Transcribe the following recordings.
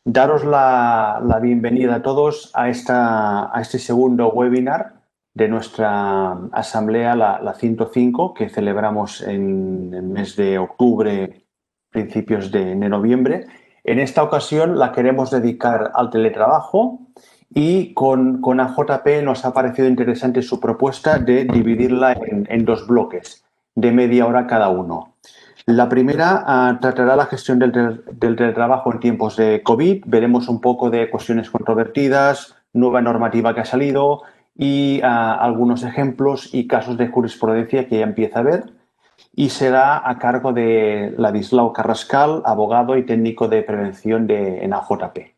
Daros la bienvenida a todos a este segundo webinar de nuestra asamblea, la 105, que celebramos en el mes de octubre, principios de noviembre. En esta ocasión la queremos dedicar al teletrabajo y con AJP nos ha parecido interesante su propuesta de dividirla en dos bloques de media hora cada uno. La primera tratará la gestión del teletrabajo en tiempos de COVID. Veremos un poco de cuestiones controvertidas, nueva normativa que ha salido y algunos ejemplos y casos de jurisprudencia que ya empieza a ver. Y será a cargo de Ladislau Carrascal, abogado y técnico de prevención en AJP.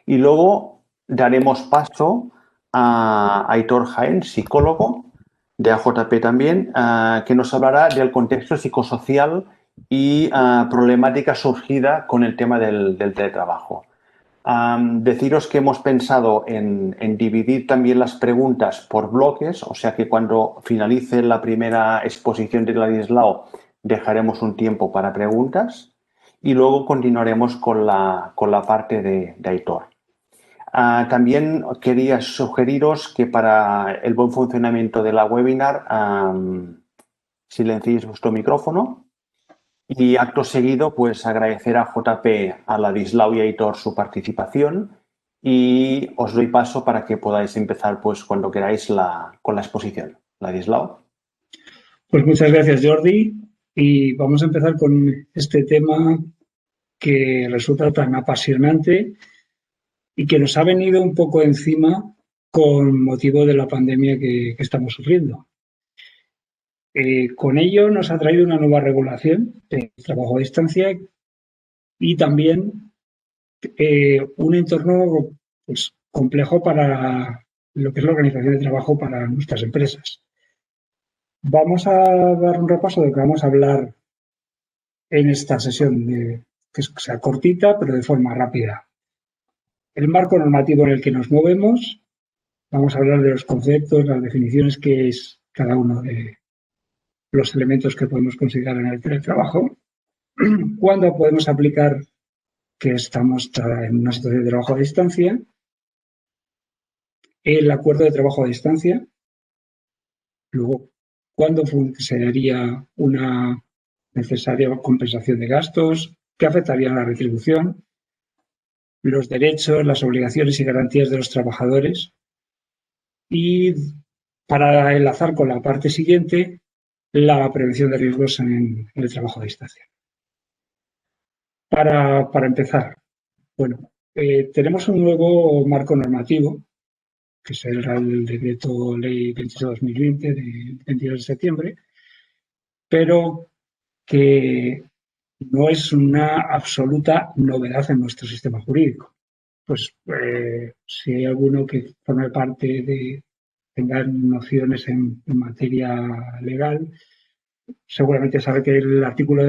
Y luego daremos paso a Aitor Jaén, psicólogo de AJP también, que nos hablará del contexto psicosocial y problemática surgida con el tema del teletrabajo. Deciros que hemos pensado en dividir también las preguntas por bloques, o sea que cuando finalice la primera exposición de Ladislao dejaremos un tiempo para preguntas y luego continuaremos con la parte de Aitor. También quería sugeriros que para el buen funcionamiento de la webinar silenciéis vuestro micrófono y acto seguido pues agradecer a JP, a Ladislau y a Aitor su participación y os doy paso para que podáis empezar pues cuando queráis con la exposición. Ladislau. Pues muchas gracias, Jordi, y vamos a empezar con este tema que resulta tan apasionante y que nos ha venido un poco encima con motivo de la pandemia que estamos sufriendo. Con ello nos ha traído una nueva regulación de trabajo a distancia y también un entorno pues, complejo para lo que es la organización de trabajo para nuestras empresas. Vamos a dar un repaso de lo que vamos a hablar en esta sesión, que sea cortita, pero de forma rápida. El marco normativo en el que nos movemos, vamos a hablar de los conceptos, las definiciones, que es cada uno de los elementos que podemos considerar en el teletrabajo, cuándo podemos aplicar que estamos en una situación de trabajo a distancia, el acuerdo de trabajo a distancia, luego cuándo sería una necesaria compensación de gastos, qué afectaría a la retribución, los derechos, las obligaciones y garantías de los trabajadores y, para enlazar con la parte siguiente, la prevención de riesgos en el trabajo a distancia. Para empezar, bueno, tenemos un nuevo marco normativo, que será el Decreto Ley 22/2020 de 22 de septiembre, pero que no es una absoluta novedad en nuestro sistema jurídico. Pues si hay alguno que forme parte tenga nociones en materia legal, seguramente sabe que el artículo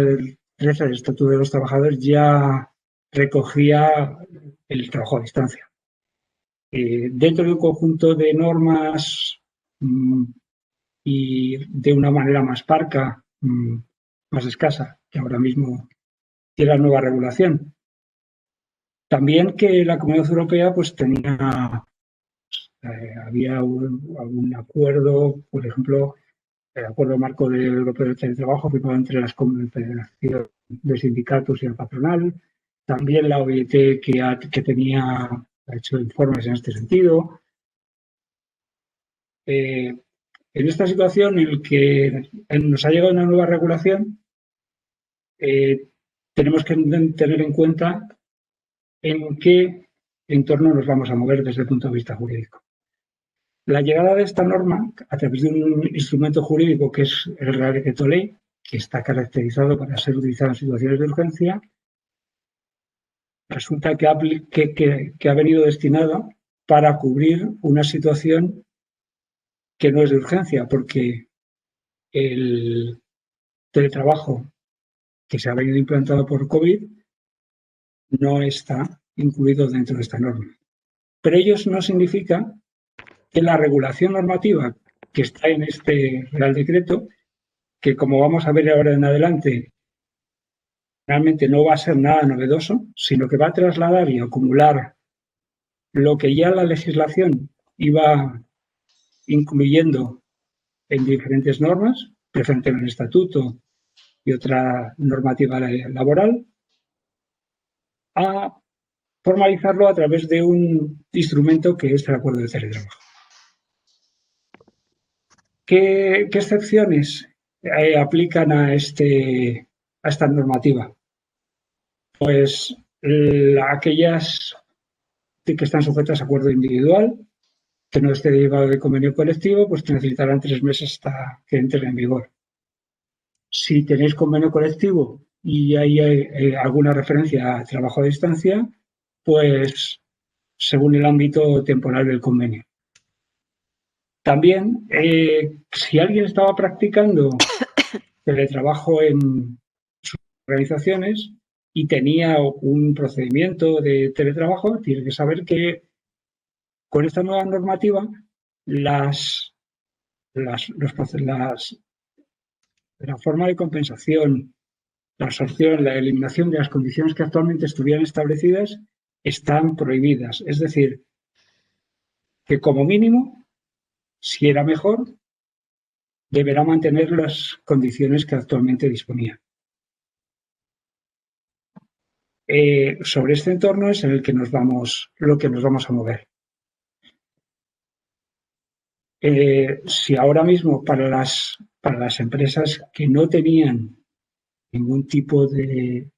13 del Estatuto de los Trabajadores ya recogía el trabajo a distancia. Dentro de un conjunto de normas y de una manera más parca, más escasa, que ahora mismo tiene la nueva regulación. También que la Comunidad Europea pues había un acuerdo, por ejemplo, el Acuerdo Marco Europeo del Teletrabajo firmado entre las confederaciones de sindicatos y la patronal, también la OIT que ha hecho informes en este sentido. En esta situación en la que nos ha llegado una nueva regulación, tenemos que tener en cuenta en qué entorno nos vamos a mover desde el punto de vista jurídico. La llegada de esta norma a través de un instrumento jurídico que es el Real Decreto Ley, que está caracterizado para ser utilizado en situaciones de urgencia, resulta que ha venido destinado para cubrir una situación que no es de urgencia, porque el teletrabajo que se ha venido implantado por COVID no está incluido dentro de esta norma. Pero ello no significa que la regulación normativa que está en este Real Decreto, que como vamos a ver ahora en adelante, realmente no va a ser nada novedoso, sino que va a trasladar y acumular lo que ya la legislación iba incluyendo en diferentes normas, presente en el estatuto y otra normativa laboral, a formalizarlo a través de un instrumento que es el acuerdo de teletrabajo. ¿Qué excepciones aplican a esta normativa? Pues aquellas que están sujetas a acuerdo individual, que no esté derivado de convenio colectivo, pues que necesitarán 3 meses hasta que entre en vigor. Si tenéis convenio colectivo y hay alguna referencia a trabajo a distancia, pues según el ámbito temporal del convenio. También, si alguien estaba practicando teletrabajo en sus organizaciones y tenía un procedimiento de teletrabajo, tiene que saber que con esta nueva normativa la forma de compensación, la absorción, la eliminación de las condiciones que actualmente estuvieran establecidas están prohibidas. Es decir, que como mínimo, si era mejor, deberá mantener las condiciones que actualmente disponía. Sobre este entorno es en el que nos vamos a mover. Si ahora mismo para las empresas que no tenían ningún tipo de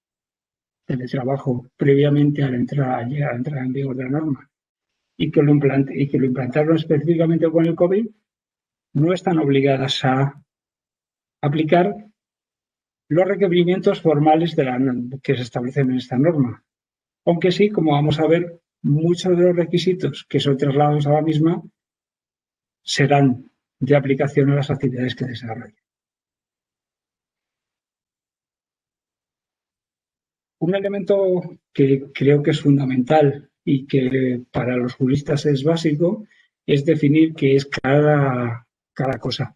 teletrabajo previamente a la entrada en vigor de la norma y que lo implantaron específicamente con el COVID, no están obligadas a aplicar los requerimientos formales que se establecen en esta norma. Aunque sí, como vamos a ver, muchos de los requisitos que son trasladados a la misma serán de aplicación a las actividades que desarrollen. Un elemento que creo que es fundamental y que para los juristas es básico es definir qué es cada cosa.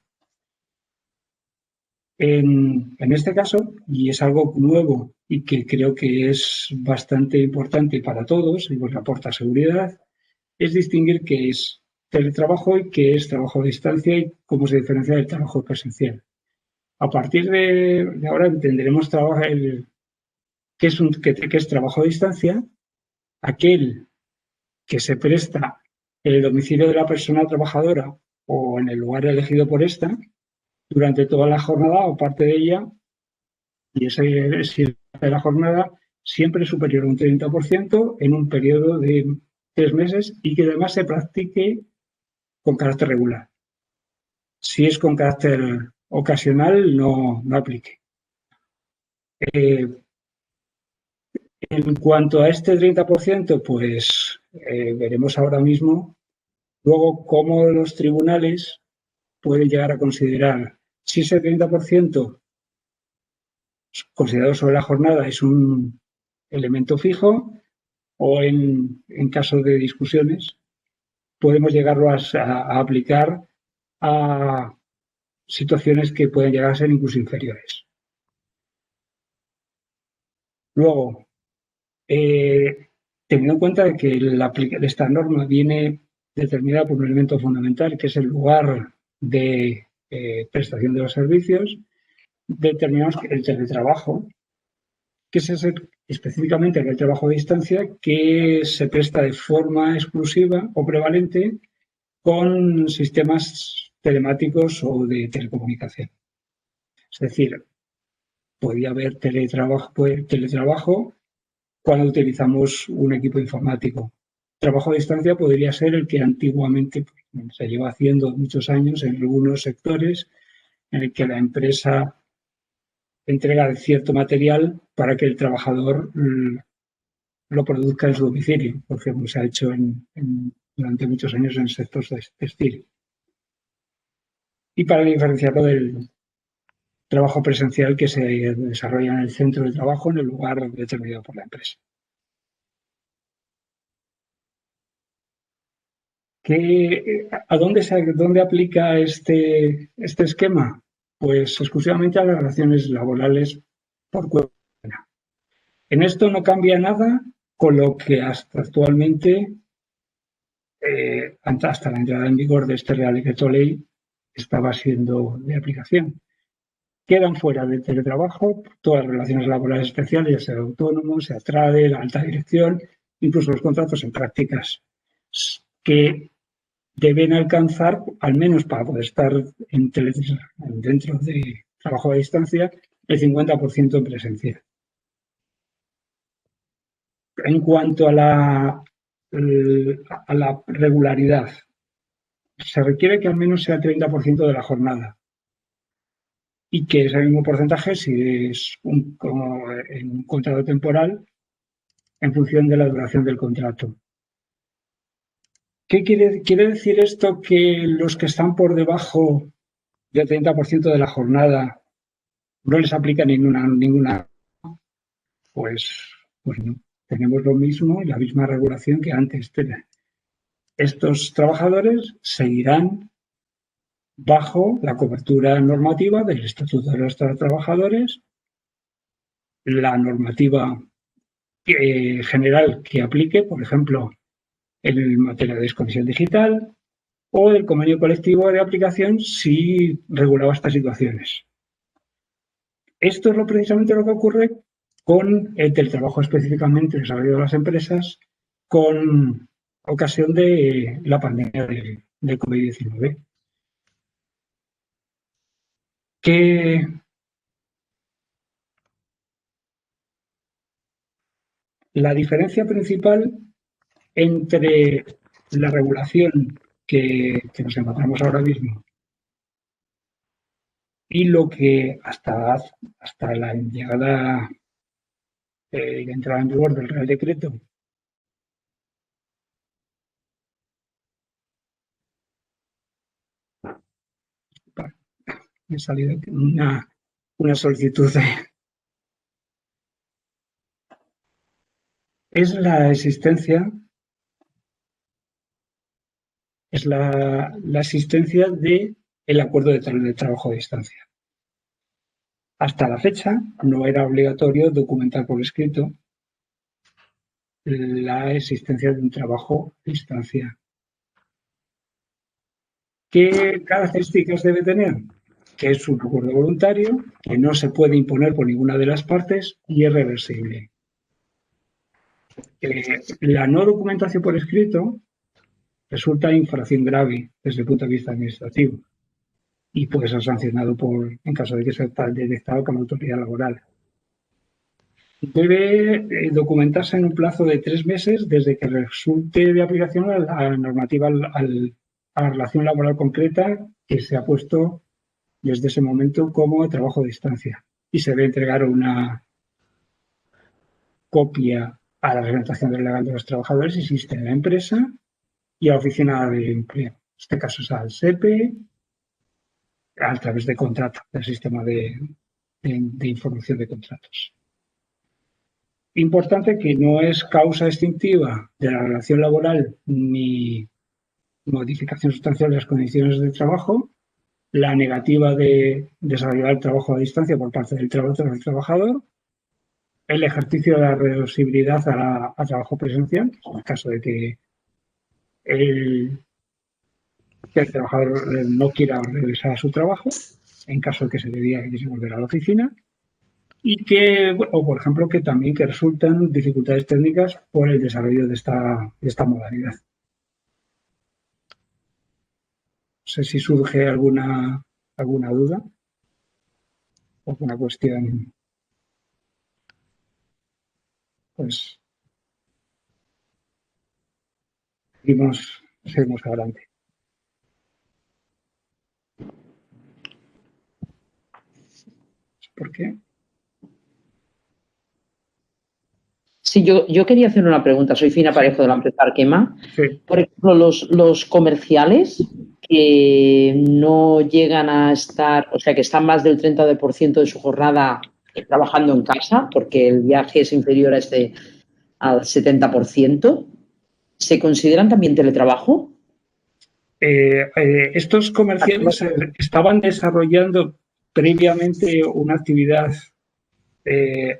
En este caso, y es algo nuevo y que creo que es bastante importante para todos y porque aporta seguridad, es distinguir qué es teletrabajo y qué es trabajo a distancia y cómo se diferencia del trabajo presencial. A partir de ahora entenderemos qué es trabajo a distancia, aquel que se presta en el domicilio de la persona trabajadora o en el lugar elegido por esta durante toda la jornada o parte de ella, y ese de la jornada siempre superior a un 30% en un periodo de 3 meses y que además se practique con carácter regular. Si es con carácter ocasional, no aplique. En cuanto a este 30%, pues veremos ahora mismo luego cómo los tribunales pueden llegar a considerar si ese 30% considerado sobre la jornada es un elemento fijo o en caso de discusiones podemos llegarlo a aplicar a situaciones que pueden llegar a ser incluso inferiores. Luego, teniendo en cuenta que esta norma viene determinada por un elemento fundamental, que es el lugar de prestación de los servicios, determinamos que el teletrabajo, que es específicamente el trabajo a distancia, que se presta de forma exclusiva o prevalente con sistemas telemáticos o de telecomunicación. Es decir, podría haber teletrabajo cuando utilizamos un equipo informático. Trabajo a distancia podría ser el que antiguamente se lleva haciendo muchos años en algunos sectores, en el que la empresa entrega cierto material para que el trabajador lo produzca en su domicilio, porque se ha hecho durante muchos años en el sector textil. Y para diferenciarlo del trabajo presencial que se desarrolla en el centro de trabajo, en el lugar determinado por la empresa. ¿A dónde aplica este esquema? Pues exclusivamente a las relaciones laborales por cuenta. En esto no cambia nada con lo que hasta actualmente, hasta la entrada en vigor de este Real Decreto Ley, estaba siendo de aplicación. Quedan fuera del teletrabajo todas las relaciones laborales especiales, ya sea autónomo, sea trade, la alta dirección, incluso los contratos en prácticas, que deben alcanzar, al menos para poder estar dentro de trabajo a distancia, el 50% en presencial. En cuanto a la regularidad, se requiere que al menos sea el 30% de la jornada y que ese mismo porcentaje, si es como en un contrato temporal, en función de la duración del contrato. ¿Qué quiere decir esto? Que los que están por debajo del 30% de la jornada no les aplica ninguna. Pues no. Tenemos lo mismo, la misma regulación que antes. Estos trabajadores seguirán bajo la cobertura normativa del Estatuto de los Trabajadores, la normativa general que aplique, por ejemplo, en materia de desconexión digital, o el convenio colectivo de aplicación si regulaba estas situaciones. Esto es precisamente lo que ocurre con el teletrabajo específicamente desarrollado en las empresas con ocasión de la pandemia del COVID-19. Que la diferencia principal entre la regulación que nos encontramos ahora mismo y lo que hasta la llegada y la entrada en vigor del Real Decreto me ha salido una solicitud es la existencia del acuerdo de trabajo a distancia. Hasta la fecha no era obligatorio documentar por escrito la existencia de un trabajo a distancia. ¿Qué características debe tener? Que es un acuerdo voluntario, que no se puede imponer por ninguna de las partes y es reversible. La no documentación por escrito resulta infracción grave desde el punto de vista administrativo y puede ser sancionado en caso de que sea detectado por la autoridad laboral. Debe documentarse en un plazo de 3 meses desde que resulte de aplicación a la normativa, a la relación laboral concreta que se ha puesto desde ese momento como trabajo a distancia. Y se debe entregar una copia a la representación legal de los trabajadores si existe en la empresa y a la oficina de empleo. En este caso es al SEPE, a través de contrato, del sistema de información de contratos. Importante que no es causa extintiva de la relación laboral ni modificación sustancial de las condiciones de trabajo la negativa de desarrollar el trabajo a distancia por parte del trabajador, el ejercicio de la reversibilidad a trabajo presencial, en el caso de que el trabajador no quiera regresar a su trabajo, en caso de que se debía volver a la oficina, y o por ejemplo, que también que resultan dificultades técnicas por el desarrollo de esta modalidad. No sé si surge alguna duda, alguna cuestión. Pues seguimos adelante. ¿Por qué? Sí, yo quería hacer una pregunta. Soy Fina Parejo de la empresa Arkema. Sí. Por ejemplo, los comerciales que no llegan a estar, o sea, que están más del 30% de su jornada trabajando en casa, porque el viaje es inferior al 70%, ¿se consideran también teletrabajo? Estos comerciales estaban desarrollando previamente una actividad a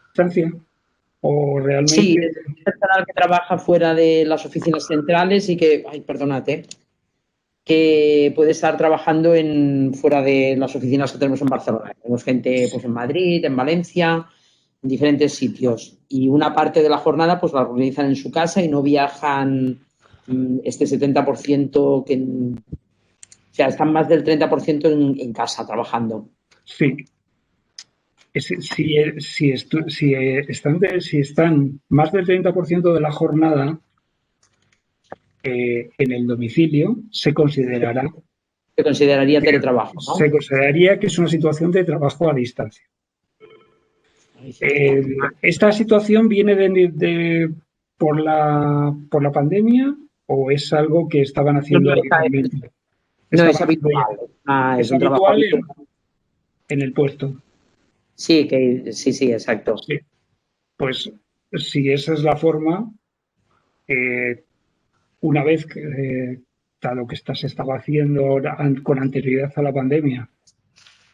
distancia o realmente... Sí, es personal que trabaja fuera de las oficinas centrales y que, que puede estar trabajando fuera de las oficinas que tenemos en Barcelona. Tenemos gente pues, en Madrid, en Valencia, en diferentes sitios. Y una parte de la jornada pues la organizan en su casa y no viajan este 70% que... O sea, están más del 30% en casa trabajando. Sí. Si están más del 30% de la jornada en el domicilio, se consideraría teletrabajo, ¿no? Se consideraría que es una situación de trabajo a distancia. ¿Esta situación viene por la pandemia o es algo que estaban haciendo habitualmente? No, es habitual. Es un trabajo habitual en el puesto. Sí, sí, exacto. Sí. Pues si esa es la forma, una vez que dado que se estaba haciendo con anterioridad a la pandemia,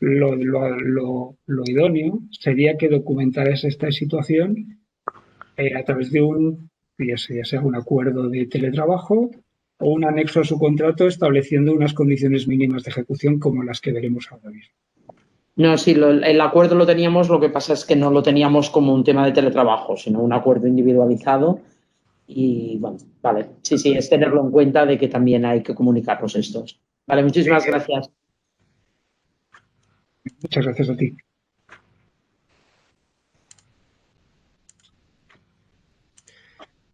lo idóneo sería que documentaras esta situación a través de ya sea un acuerdo de teletrabajo o un anexo a su contrato estableciendo unas condiciones mínimas de ejecución como las que veremos ahora mismo. No, sí, el acuerdo lo teníamos, lo que pasa es que no lo teníamos como un tema de teletrabajo, sino un acuerdo individualizado. Y bueno, vale, sí, es tenerlo en cuenta de que también hay que comunicarnos estos. Vale, muchísimas gracias. Muchas gracias a ti.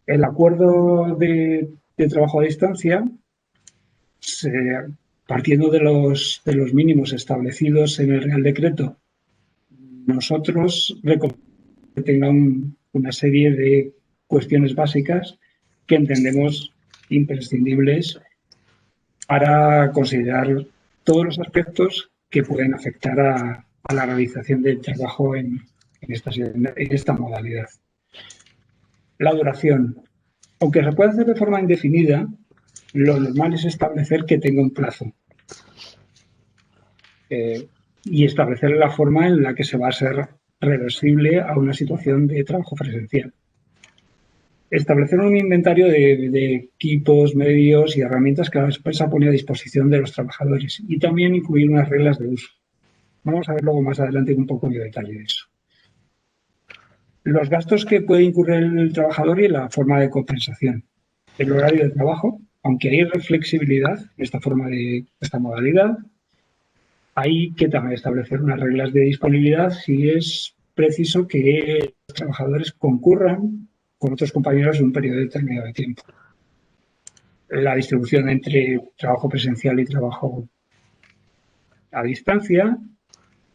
El acuerdo de trabajo a distancia, partiendo de los mínimos establecidos en el Real Decreto, nosotros recomendamos que tenga una serie de cuestiones básicas que entendemos imprescindibles para considerar todos los aspectos que pueden afectar a la realización del trabajo en esta modalidad. La duración. Aunque se puede hacer de forma indefinida, lo normal es establecer que tenga un plazo y establecer la forma en la que se va a ser reversible a una situación de trabajo presencial. Establecer un inventario de equipos, medios y herramientas que la empresa pone a disposición de los trabajadores y también incluir unas reglas de uso. Vamos a ver luego más adelante un poco de detalle de eso. Los gastos que puede incurrir el trabajador y la forma de compensación. El horario de trabajo, aunque hay flexibilidad en esta modalidad, hay que también establecer unas reglas de disponibilidad si es preciso que los trabajadores concurran con otros compañeros en un periodo determinado de tiempo. La distribución entre trabajo presencial y trabajo a distancia,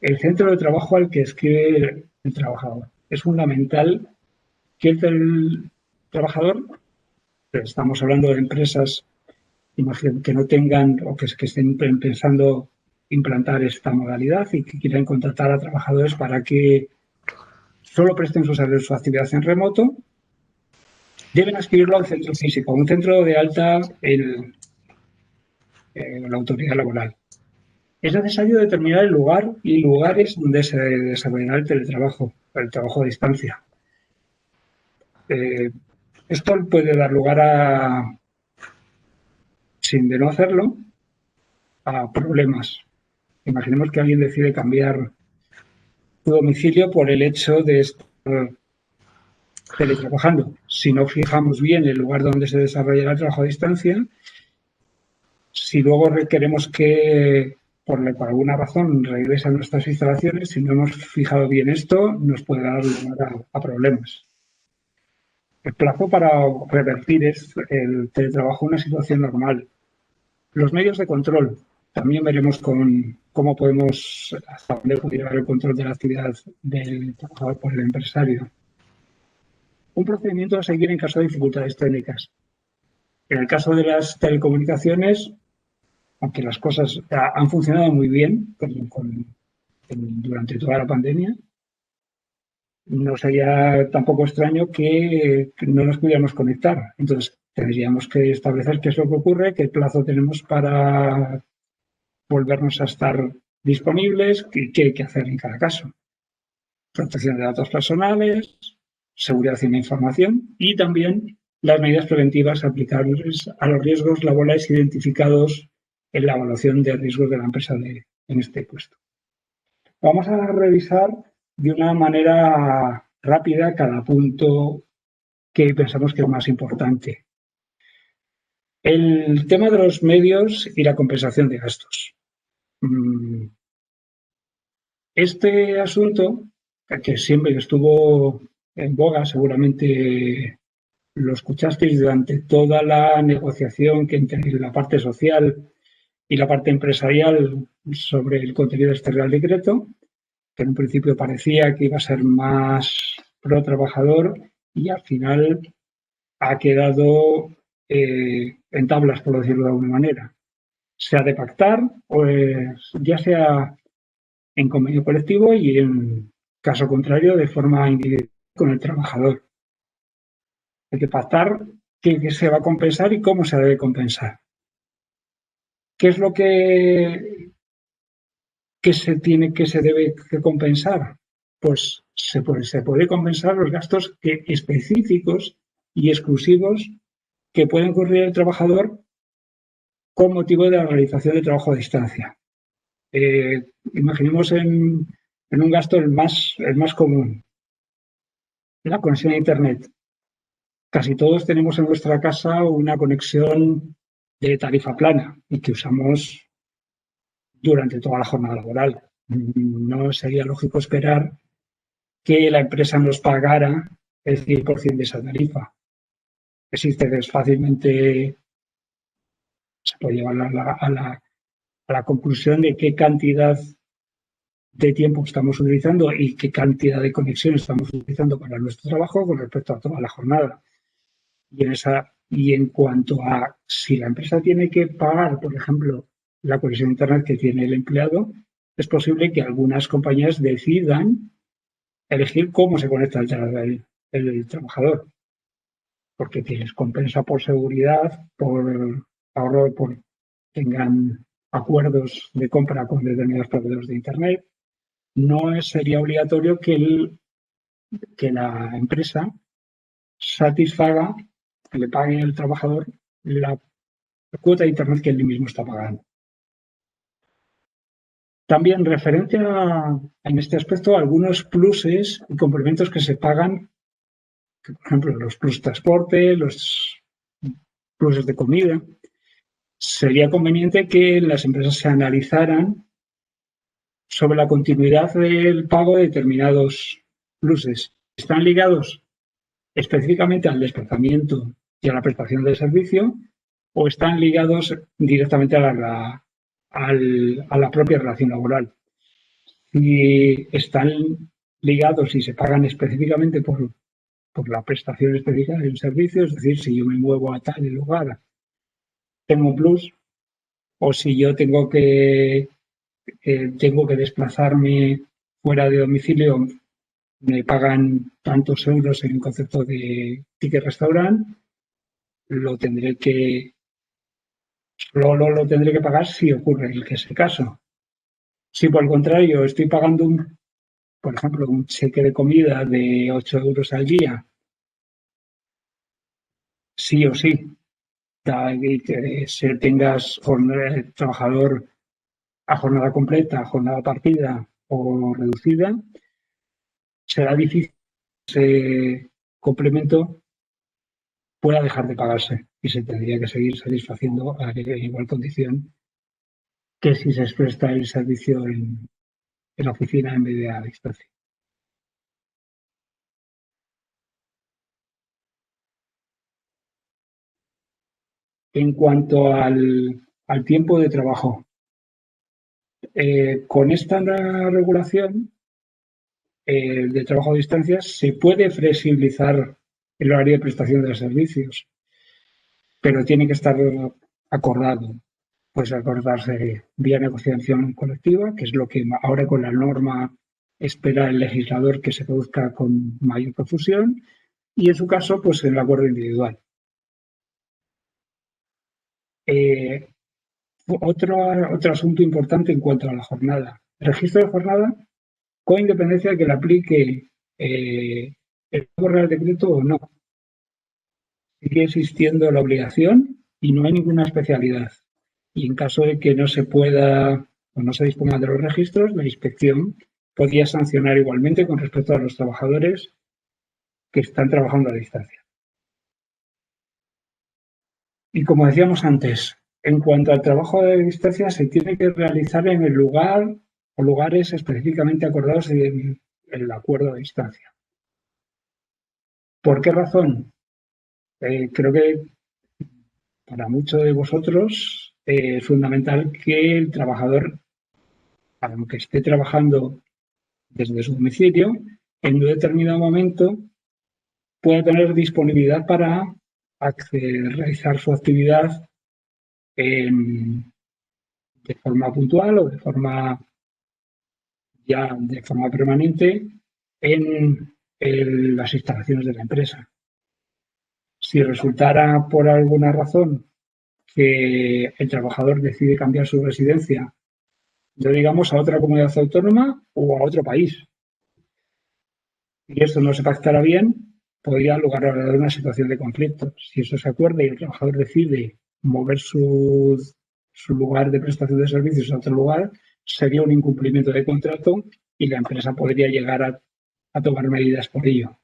el centro de trabajo al que escribe el trabajador. Es fundamental que el trabajador, estamos hablando de empresas que no tengan o que estén pensando implantar esta modalidad y que quieran contratar a trabajadores para que solo presten su actividad en remoto, deben adscribirlo a un centro físico, a un centro de alta en la autoridad laboral. Es necesario determinar el lugar y lugares donde se desarrollará el teletrabajo, el trabajo a distancia. Esto puede dar lugar sin de no hacerlo, a problemas. Imaginemos que alguien decide cambiar su domicilio por el hecho de estar teletrabajando. Si no fijamos bien el lugar donde se desarrollará el trabajo a distancia, si luego queremos que por alguna razón regrese a nuestras instalaciones, si no hemos fijado bien esto, nos puede dar lugar a problemas. El plazo para revertir el teletrabajo en una situación normal. Los medios de control. También veremos cómo podemos, hasta dónde puede llevar el control de la actividad del trabajador por el empresario. Un procedimiento a seguir en caso de dificultades técnicas. En el caso de las telecomunicaciones, aunque las cosas han funcionado muy bien durante toda la pandemia, no sería tampoco extraño que no nos pudiéramos conectar. Entonces, tendríamos que establecer qué es lo que ocurre, qué plazo tenemos para volvernos a estar disponibles y qué hay que hacer en cada caso. Protección de datos personales, seguridad en la información y también las medidas preventivas aplicables a los riesgos laborales identificados en la evaluación de riesgos de la empresa en este puesto. Vamos a revisar de una manera rápida cada punto que pensamos que es más importante. El tema de los medios y la compensación de gastos. Este asunto, que siempre estuvo en boga, seguramente lo escuchasteis durante toda la negociación que entre la parte social y la parte empresarial sobre el contenido de este Real Decreto, que en un principio parecía que iba a ser más pro trabajador y al final ha quedado en tablas, por decirlo de alguna manera. Se ha de pactar, pues ya sea en convenio colectivo y en caso contrario de forma individual con el trabajador. Hay que pactar qué se va a compensar y cómo se debe compensar. ¿Qué es lo que se debe compensar? Pues se puede compensar los gastos específicos y exclusivos que puede incurrir el trabajador con motivo de la realización de trabajo a distancia. Imaginemos en un gasto el más común, la conexión a Internet. Casi todos tenemos en nuestra casa una conexión de tarifa plana y que usamos durante toda la jornada laboral. No sería lógico esperar que la empresa nos pagara el 100% de esa tarifa. Fácilmente se puede llevar a la conclusión de qué cantidad de tiempo estamos utilizando y qué cantidad de conexión estamos utilizando para nuestro trabajo con respecto a toda la jornada. Y en cuanto a si la empresa tiene que pagar, por ejemplo, la conexión a Internet que tiene el empleado, es posible que algunas compañías decidan elegir cómo se conecta el trabajador, porque les compensa por seguridad, por ahorro, por tengan acuerdos de compra con determinados proveedores de Internet. No sería obligatorio que la empresa satisfaga, que le pague al trabajador la cuota de Internet que él mismo está pagando. También referente en este aspecto, algunos pluses y complementos que se pagan, por ejemplo, los plus transporte, los pluses de comida. Sería conveniente que las empresas se analizaran sobre la continuidad del pago de determinados pluses. ¿Están ligados específicamente al desplazamiento y a la prestación del servicio o están ligados directamente a la propia relación laboral? Si están ligados y se pagan específicamente por la prestación específica del servicio, es decir, si yo me muevo a tal lugar, tengo un plus, o si yo tengo que desplazarme fuera de domicilio, me pagan tantos euros en concepto de ticket restaurant, lo tendré que pagar si ocurre ese caso. Si por el contrario estoy pagando por ejemplo, un cheque de comida de 8 euros al día, sí o sí, que tengas trabajador a jornada completa, a jornada partida o reducida, será difícil que ese complemento pueda dejar de pagarse y se tendría que seguir satisfaciendo a igual condición que si se presta el servicio en la oficina en vez de a distancia. En cuanto al tiempo de trabajo, con esta regulación de trabajo a distancia se puede flexibilizar el horario de prestación de los servicios, pero tiene que estar acordado. Puede acordarse vía negociación colectiva, que es lo que ahora con la norma espera el legislador que se produzca con mayor profusión, y en su caso, pues en el acuerdo individual. Otro asunto importante en cuanto a la jornada. El registro de jornada, con independencia de que le aplique el Real Decreto o no. Sigue existiendo la obligación y no hay ninguna especialidad. Y en caso de que no se pueda o no se disponga de los registros, la inspección podría sancionar igualmente con respecto a los trabajadores que están trabajando a distancia. Y como decíamos antes, en cuanto al trabajo a distancia, se tiene que realizar en el lugar o lugares específicamente acordados en el acuerdo a distancia. ¿Por qué razón? Creo que para muchos de vosotros es fundamental que el trabajador, aunque esté trabajando desde su domicilio, en un determinado momento pueda tener disponibilidad para realizar su actividad de forma puntual o de forma permanente en las instalaciones de la empresa. Si resultara por alguna razón que el trabajador decide cambiar su residencia, ya digamos, a otra comunidad autónoma o a otro país, y esto no se pactara bien, podría lugar a una situación de conflicto. Si eso se acuerda y el trabajador decide mover su lugar de prestación de servicios a otro lugar, sería un incumplimiento de contrato y la empresa podría llegar a tomar medidas por ello.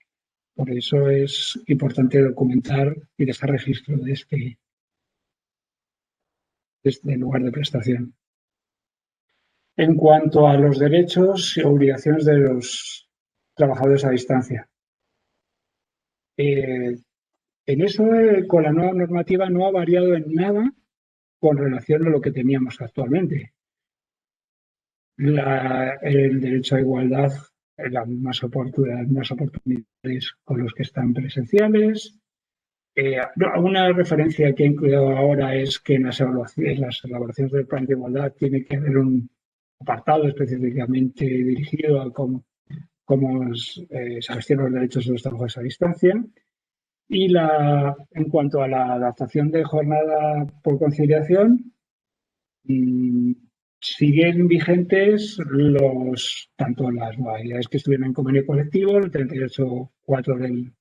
Por eso es importante documentar y dejar registro de este lugar de prestación. En cuanto a los derechos y obligaciones de los trabajadores a distancia. En eso, con la nueva normativa no ha variado en nada con relación a lo que teníamos actualmente. El derecho a igualdad, las mismas oportunidades con los que están presenciales. Una referencia que he incluido ahora es que en las elaboraciones del plan de igualdad tiene que haber un apartado específicamente dirigido a cómo se gestionan los derechos de los trabajadores a distancia. Y en cuanto a la adaptación de jornada por conciliación, siguen vigentes tanto las modalidades que estuvieron en convenio colectivo, el 38.4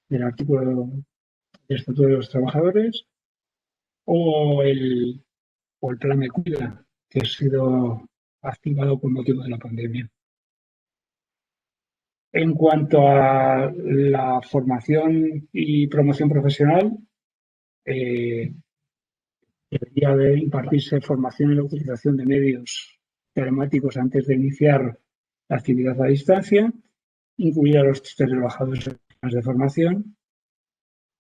del artículo del Estatuto de los Trabajadores, o el plan de cuida, que ha sido activado con motivo de la pandemia. En cuanto a la formación y promoción profesional, debería de impartirse formación en la utilización de medios telemáticos antes de iniciar la actividad a distancia, incluir a los trabajadores en programas de formación.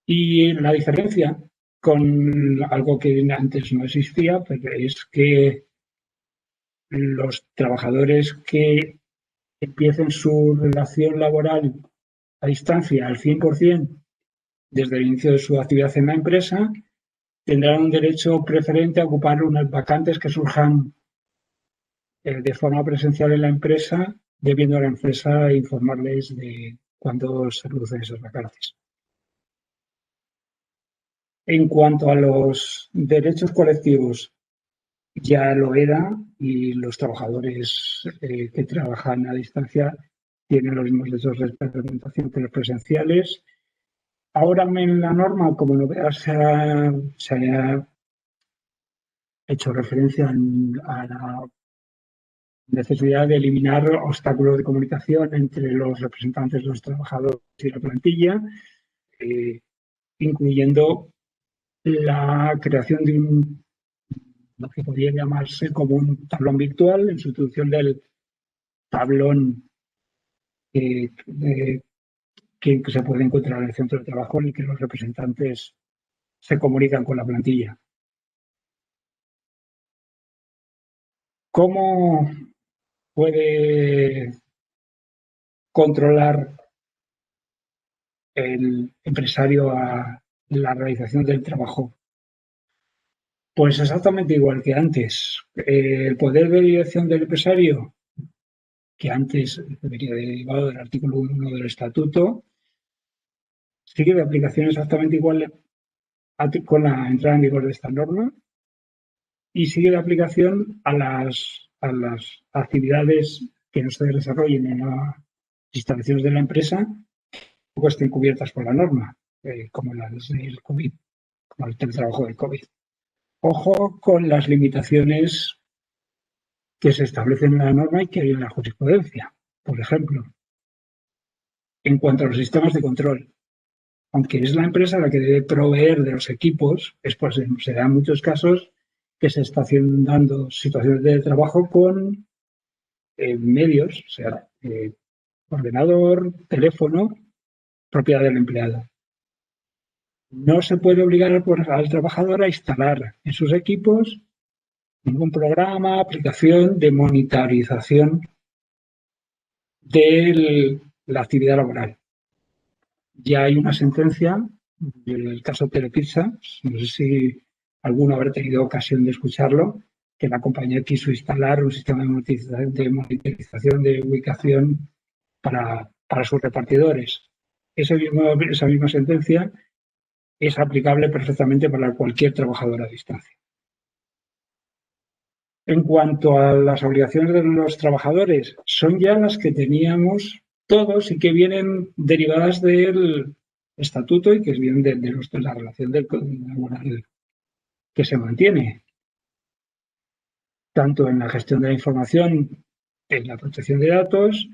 Y la diferencia con algo que antes no existía, pues es que los trabajadores que empiecen su relación laboral a distancia al 100% desde el inicio de su actividad en la empresa, tendrán un derecho preferente a ocupar unas vacantes que surjan de forma presencial en la empresa, debiendo a la empresa informarles de cuándo se producen esas vacantes. En cuanto a los derechos colectivos, ya lo era y los trabajadores que trabajan a distancia tienen los mismos derechos de representación que los presenciales. Ahora en la norma, como novedad, se ha hecho referencia a la necesidad de eliminar obstáculos de comunicación entre los representantes de los trabajadores y la plantilla, incluyendo la creación de lo que podría llamarse como un tablón virtual en sustitución del tablón que se puede encontrar en el centro de trabajo en el que los representantes se comunican con la plantilla. ¿Cómo puede controlar el empresario a la realización del trabajo? Pues exactamente igual que antes. El poder de dirección del empresario, que antes debería derivado del artículo 1 del Estatuto, sigue de aplicación exactamente igual con la entrada en vigor de esta norma y sigue de aplicación a las actividades que no se desarrollen en las instalaciones de la empresa estén cubiertas por la norma, como las del COVID, como el teletrabajo del COVID. Ojo con las limitaciones que se establecen en la norma y que hay en la jurisprudencia. Por ejemplo, en cuanto a los sistemas de control, aunque es la empresa la que debe proveer de los equipos, pues se da en muchos casos que se está dando situaciones de trabajo con medios, o sea, ordenador, teléfono, propiedad del empleado. No se puede obligar al trabajador a instalar en sus equipos ningún programa, aplicación de monitorización de la actividad laboral. Ya hay una sentencia, en el caso Telepizza, no sé si alguno habrá tenido ocasión de escucharlo, que la compañía quiso instalar un sistema de monitorización de ubicación para sus repartidores. Esa misma sentencia es aplicable perfectamente para cualquier trabajador a distancia. En cuanto a las obligaciones de los trabajadores, son ya las que teníamos todos y que vienen derivadas del estatuto y que vienen de la relación laboral que se mantiene, tanto en la gestión de la información, en la protección de datos,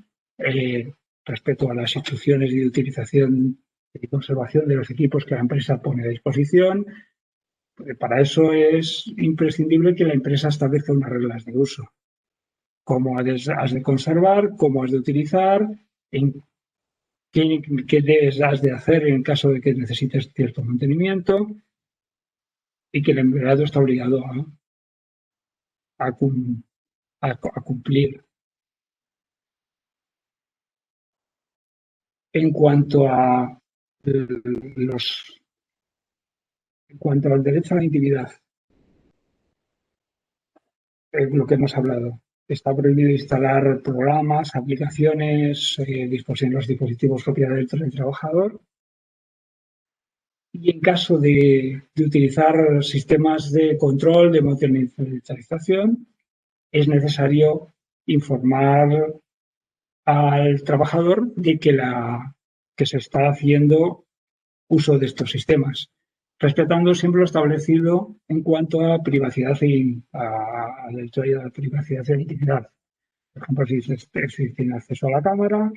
respecto a las instrucciones de utilización y conservación de los equipos que la empresa pone a disposición. Para eso es imprescindible que la empresa establezca unas reglas de uso. Cómo has de conservar, cómo has de utilizar, qué has de hacer en caso de que necesites cierto mantenimiento y que el empleado está obligado a cumplir. En cuanto al derecho a la intimidad, lo que hemos hablado. Está prohibido instalar programas, aplicaciones, en los dispositivos propiedad del trabajador. Y en caso de utilizar sistemas de control, de monitorización, es necesario informar al trabajador de que se está haciendo uso de estos sistemas, respetando siempre lo establecido en cuanto a privacidad al derecho a la privacidad y la intimidad. Por ejemplo, si tiene acceso a la cámara,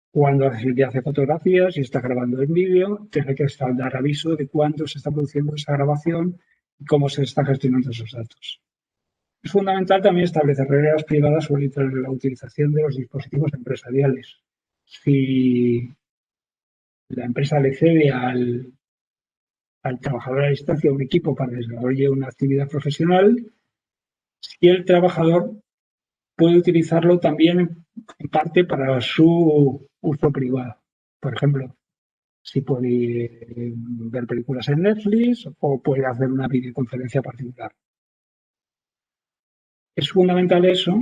cuando hace fotografías y está grabando el vídeo, tiene que dar aviso de cuándo se está produciendo esa grabación y cómo se están gestionando esos datos. Es fundamental también establecer reglas privadas sobre la utilización de los dispositivos empresariales. Si la empresa le cede al trabajador a distancia un equipo para desarrollar una actividad profesional, y el trabajador puede utilizarlo también en parte para su uso privado. Por ejemplo, si puede ver películas en Netflix o puede hacer una videoconferencia particular. Es fundamental eso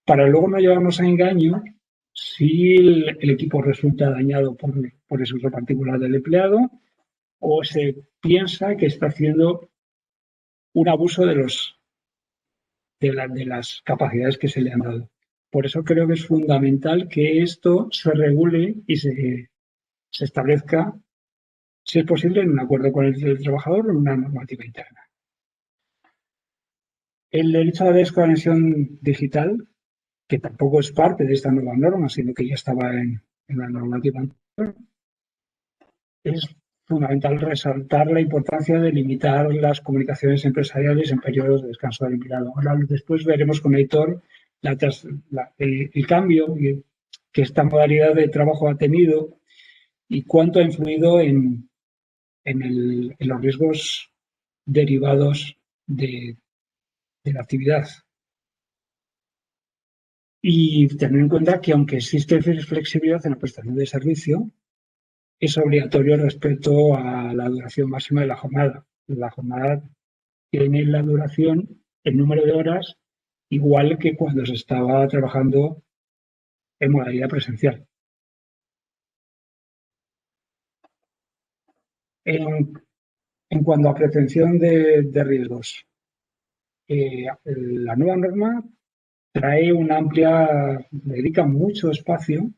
para luego no llevarnos a engaño si el equipo resulta dañado por ese uso particular del empleado o se piensa que está haciendo un abuso de las capacidades que se le han dado. Por eso creo que es fundamental que esto se regule y se establezca, si es posible, en un acuerdo con el trabajador o en una normativa interna. El derecho a la desconexión digital, que tampoco es parte de esta nueva norma, sino que ya estaba en la normativa anterior, es fundamental resaltar la importancia de limitar las comunicaciones empresariales en periodos de descanso del empleado. Ahora después veremos con Aitor el cambio que esta modalidad de trabajo ha tenido y cuánto ha influido en los riesgos derivados de la actividad. Y tener en cuenta que aunque existe flexibilidad en la prestación de servicio, es obligatorio el respeto a la duración máxima de la jornada. La jornada tiene la duración, el número de horas, igual que cuando se estaba trabajando en modalidad presencial. En cuanto a prevención de riesgos, la nueva norma trae dedica mucho espacio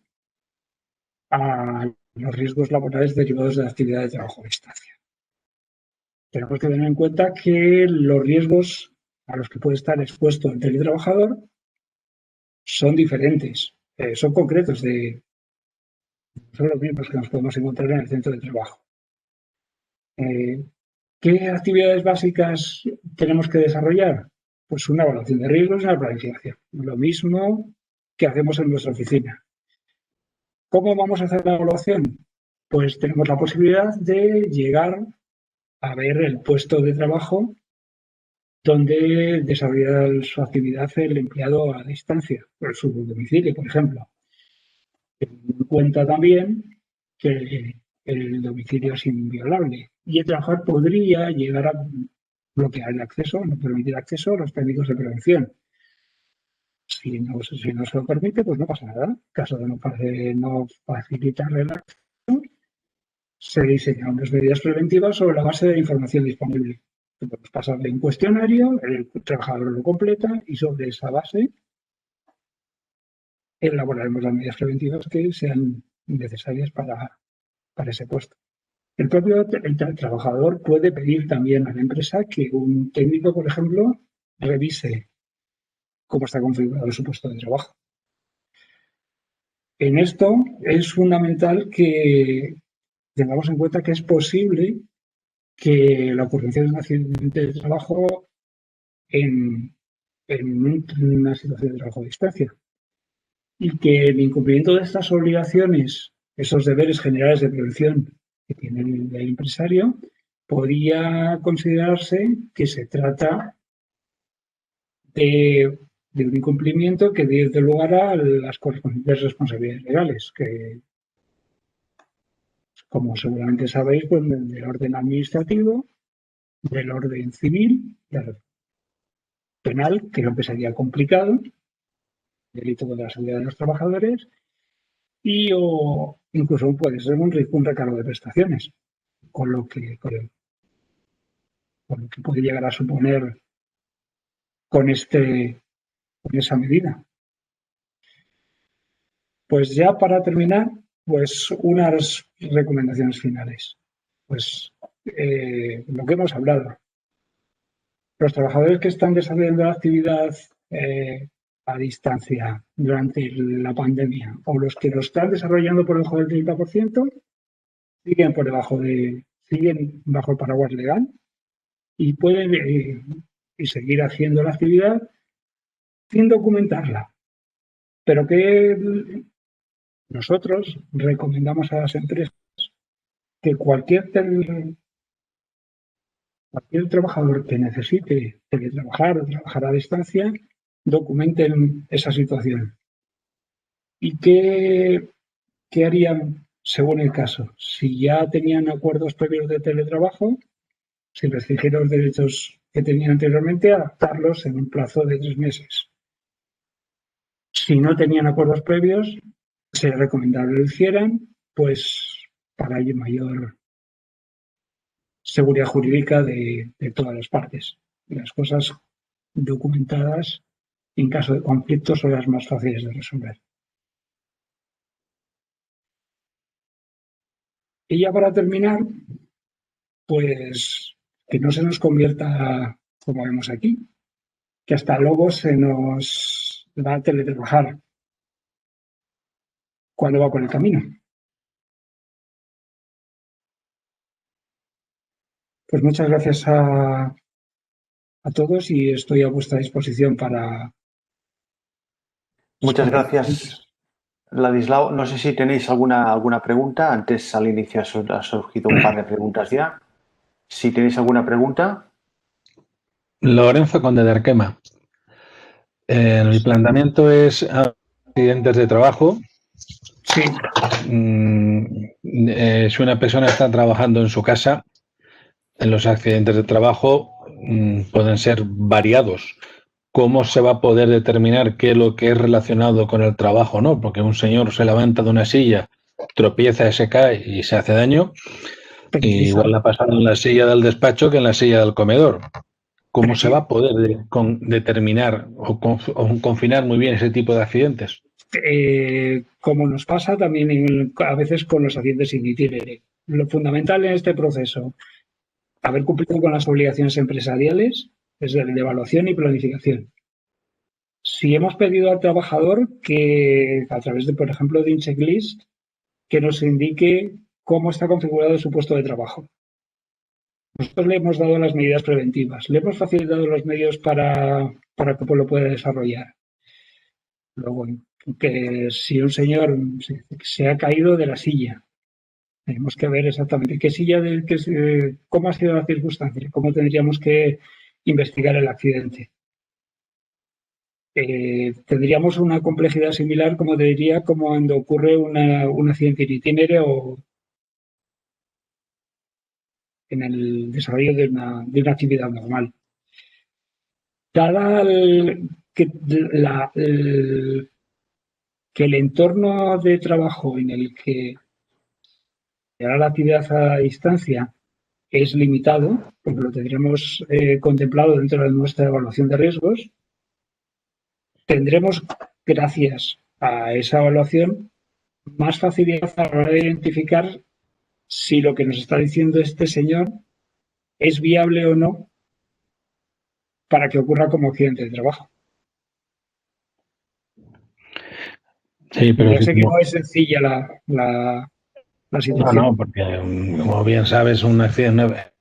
a los riesgos laborales derivados de la actividad de trabajo a distancia. Tenemos que tener en cuenta que los riesgos a los que puede estar expuesto el teletrabajador son diferentes, son concretos, son los mismos que nos podemos encontrar en el centro de trabajo. ¿Qué actividades básicas tenemos que desarrollar? Pues una evaluación de riesgos y una planificación. Lo mismo que hacemos en nuestra oficina. ¿Cómo vamos a hacer la evaluación? Pues tenemos la posibilidad de llegar a ver el puesto de trabajo donde desarrolla su actividad el empleado a distancia, por su domicilio, por ejemplo. Teniendo en cuenta también que el domicilio es inviolable y el trabajador podría llegar a bloquear el acceso, no permitir acceso a los técnicos de prevención. Si no se lo permite, pues no pasa nada. En caso de no facilitarle el acceso, se diseñan unas medidas preventivas sobre la base de la información disponible. Podemos pasarle un cuestionario, el trabajador lo completa y sobre esa base elaboraremos las medidas preventivas que sean necesarias para ese puesto. El propio trabajador puede pedir también a la empresa que un técnico, por ejemplo, revise cómo está configurado su puesto de trabajo. En esto es fundamental que tengamos en cuenta que es posible que la ocurrencia de un accidente de trabajo en una situación de trabajo a distancia y que el incumplimiento de estas obligaciones, esos deberes generales de prevención que tiene el empresario, podría considerarse que se trata de un incumplimiento que dé lugar a las correspondientes responsabilidades legales, que, como seguramente sabéis, pues del orden administrativo, del orden civil, del penal, que es lo que sería complicado, delito contra la seguridad de los trabajadores, o incluso puede ser un recargo de prestaciones, con lo que puede llegar a suponer con esa medida. Pues ya para terminar, pues unas recomendaciones finales. Pues lo que hemos hablado. Los trabajadores que están desarrollando la actividad a distancia durante la pandemia o los que lo están desarrollando por debajo del 30% siguen bajo el paraguas legal y pueden seguir haciendo la actividad sin documentarla. Pero que nosotros recomendamos a las empresas que cualquier trabajador que necesite teletrabajar o trabajar a distancia documenten esa situación. ¿Y qué harían según el caso? Si ya tenían acuerdos previos de teletrabajo, sin restringir los derechos que tenían anteriormente, adaptarlos en un plazo de 3 meses. Si no tenían acuerdos previos, sería recomendable que lo hicieran, pues para mayor seguridad jurídica de todas las partes. Las cosas documentadas en caso de conflictos son las más fáciles de resolver. Y ya para terminar, pues que no se nos convierta, como vemos aquí, que hasta luego se nos va a teletrabajar cuando va por el camino. Pues muchas gracias a todos y estoy a vuestra disposición para... Muchas gracias, Ladislao. No sé si tenéis alguna pregunta. Antes al inicio ha surgido un par de preguntas ya. Si tenéis alguna pregunta. Lorenzo Conde de Arquema. Mi planteamiento es accidentes de trabajo. Sí. Si una persona está trabajando en su casa, en los accidentes de trabajo pueden ser variados. ¿Cómo se va a poder determinar qué es lo que es relacionado con el trabajo, no? Porque un señor se levanta de una silla, tropieza, se cae y se hace daño. Y igual ha pasado en la silla del despacho que en la silla del comedor. ¿Cómo se va a poder determinar o confinar muy bien ese tipo de accidentes? como nos pasa también a veces con los accidentes in itinere. Lo fundamental en este proceso, haber cumplido con las obligaciones empresariales, es de evaluación y planificación. Si hemos pedido al trabajador que, a través de, por ejemplo, de un checklist, que nos indique cómo está configurado su puesto de trabajo. Nosotros le hemos dado las medidas preventivas, le hemos facilitado los medios para que lo pueda desarrollar. Luego, que si un señor se ha caído de la silla, tenemos que ver exactamente qué silla, cómo ha sido la circunstancia, cómo tendríamos que investigar el accidente. Tendríamos una complejidad similar, como te diría, como cuando ocurre un accidente in itinere o en el desarrollo de una actividad normal. Dada que el entorno de trabajo en el que se hará la actividad a distancia es limitado, porque lo tendremos contemplado dentro de nuestra evaluación de riesgos, tendremos, gracias a esa evaluación, más facilidad a la hora de identificar si lo que nos está diciendo este señor es viable o no para que ocurra como accidente de trabajo. Sí, pero ya sé que no es sencilla la situación. No, porque como bien sabes, un accidente,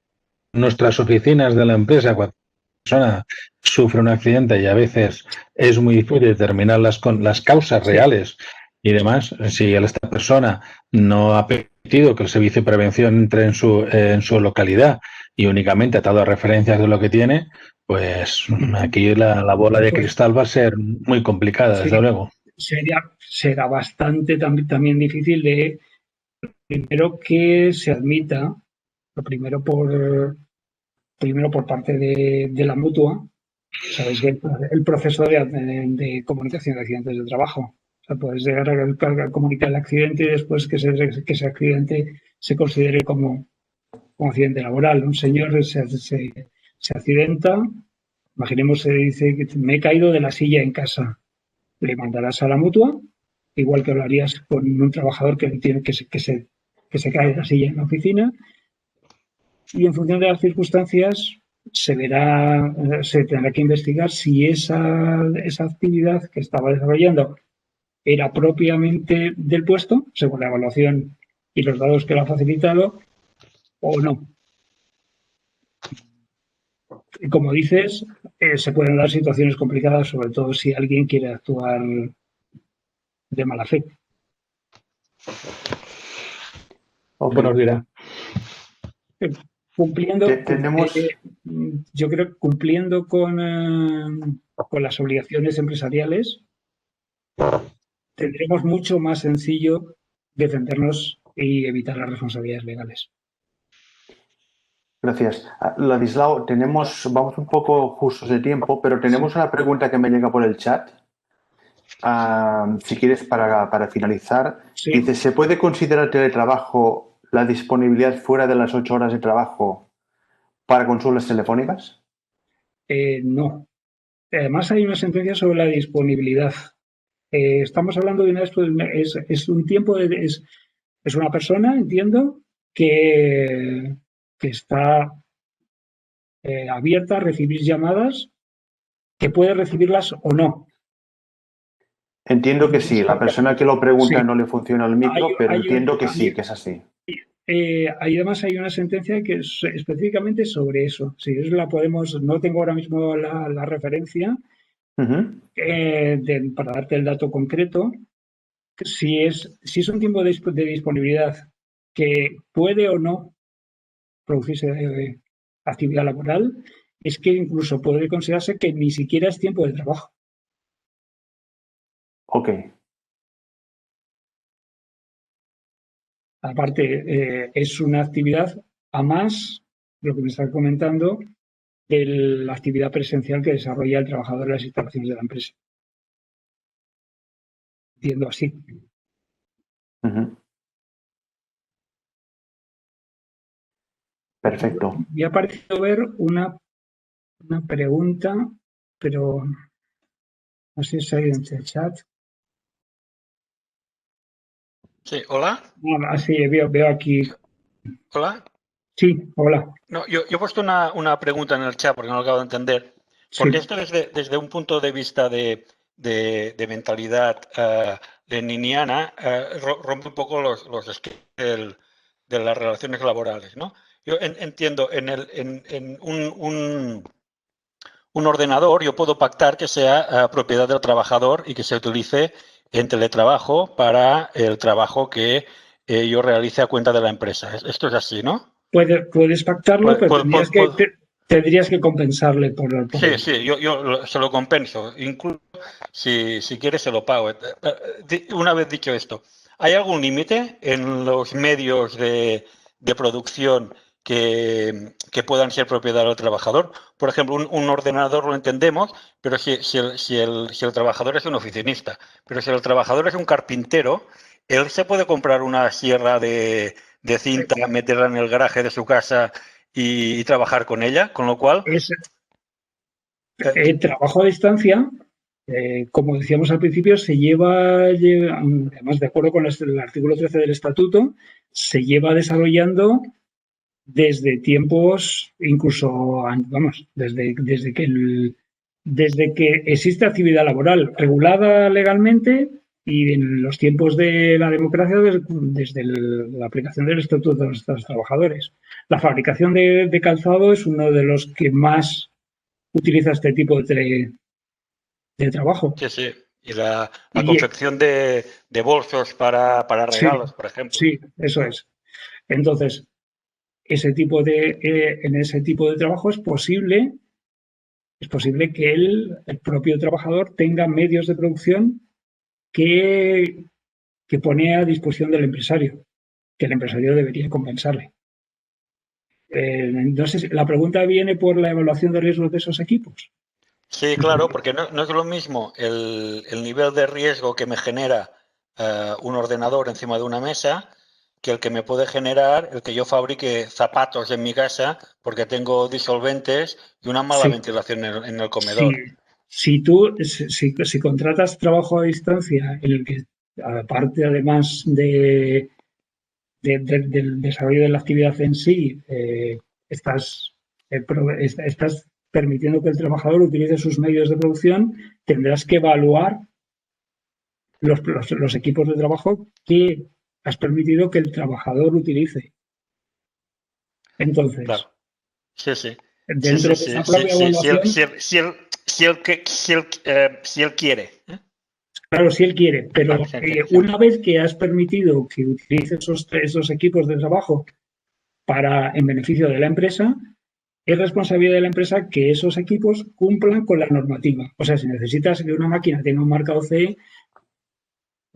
nuestras oficinas de la empresa, cuando una persona sufre un accidente y a veces es muy difícil determinar las causas reales y demás, si esta persona no ha permitido que el servicio de prevención entre en su localidad y únicamente ha dado referencias de lo que tiene, pues aquí la bola de cristal va a ser muy complicada, desde luego. Será bastante también difícil de, primero, que se admita, lo primero por parte de la mutua. Sabéis que el proceso de comunicación de accidentes de trabajo. O sea, puedes llegar a comunicar el accidente y después que ese accidente se considere como accidente laboral. Un señor se accidenta, imaginemos, se dice que me he caído de la silla en casa. Le mandarás a la mutua, igual que lo harías con un trabajador que se cae de la silla en la oficina, y en función de las circunstancias se tendrá que investigar si esa actividad que estaba desarrollando era propiamente del puesto, según la evaluación y los datos que lo ha facilitado, o no. Y como dices, se pueden dar situaciones complicadas, sobre todo si alguien quiere actuar de mala fe. Bueno, dirá. Yo creo que cumpliendo con las obligaciones empresariales, tendremos mucho más sencillo defendernos y evitar las responsabilidades legales. Gracias. Ladislao, vamos un poco justos de tiempo, pero tenemos una pregunta que me llega por el chat. Si quieres, para finalizar, Sí. Dice, ¿se puede considerar teletrabajo la disponibilidad fuera de las 8 horas de trabajo para consultas telefónicas? No. Además, hay una sentencia sobre la disponibilidad. Estamos hablando de es un tiempo, es una persona, entiendo, que está abierta a recibir llamadas, que puede recibirlas o no. Entiendo que sí. La persona que lo pregunta no le funciona el micro, pero entiendo que sí, que es así. Además hay una sentencia que es específicamente sobre eso. Si la podemos, no tengo ahora mismo la referencia para darte el dato concreto. Si es un tiempo de disponibilidad que puede o no producirse actividad laboral, es que incluso puede considerarse que ni siquiera es tiempo de trabajo. Ok. Aparte, es una actividad, a más, lo que me está comentando, de la actividad presencial que desarrolla el trabajador en las instalaciones de la empresa. Entiendo así. Perfecto. Me ha parecido ver una pregunta, pero no sé si hay en el chat. Sí, hola. Sí, veo aquí. Hola. Sí, hola. No, yo he puesto una pregunta en el chat porque no lo acabo de entender. Sí. Porque esto desde un punto de vista de mentalidad leniniana rompe un poco los esquemas de las relaciones laborales, ¿no? Yo entiendo, en un ordenador yo puedo pactar que sea propiedad del trabajador y que se utilice en teletrabajo para el trabajo que yo realice a cuenta de la empresa. Esto es así, ¿no? Puedes pactarlo, pero Puedo. tendrías que compensarle por Sí, ello. sí, yo se lo compenso. Incluso si quieres se lo pago. Una vez dicho esto, ¿hay algún límite en los medios de producción que puedan ser propiedad del trabajador? Por ejemplo, un ordenador lo entendemos, pero si el trabajador es un oficinista, pero si el trabajador es un carpintero, él se puede comprar una sierra de cinta, meterla en el garaje de su casa y trabajar con ella, con lo cual. El trabajo a distancia, como decíamos al principio, se lleva, además de acuerdo con el artículo 13 del Estatuto, se lleva desarrollando desde tiempos, incluso, vamos, desde que existe actividad laboral regulada legalmente y en los tiempos de la democracia desde la aplicación del Estatuto de los Trabajadores. La fabricación de calzado es uno de los que más utiliza este tipo de trabajo. Sí, sí. Y la Y, confección de bolsos para sí, regalos, por ejemplo. sí, eso es. Entonces, en ese tipo de trabajo es posible que el propio trabajador tenga medios de producción que, que pone a disposición del empresario, que el empresario debería compensarle. Entonces, la pregunta viene por la evaluación de riesgos de esos equipos. Sí, claro, porque no es lo mismo el nivel de riesgo que me genera un ordenador encima de una mesa que el que me puede generar el que yo fabrique zapatos en mi casa porque tengo disolventes y una mala Sí, ventilación en el sí. comedor. Si contratas trabajo a distancia en el que, aparte además del desarrollo de la actividad en sí, estás permitiendo que el trabajador utilice sus medios de producción, tendrás que evaluar los equipos de trabajo que has permitido que el trabajador utilice. Entonces, Claro. Sí, sí. Sí, dentro sí, de sí, esa sí, propia sí. evaluación, Si él quiere. claro, si él quiere, pero Vale, sí, sí, sí. una vez que has permitido que utilice esos equipos de trabajo en beneficio de la empresa, es responsabilidad de la empresa que esos equipos cumplan con la normativa. O sea, si necesitas que una máquina tenga un marcado CE,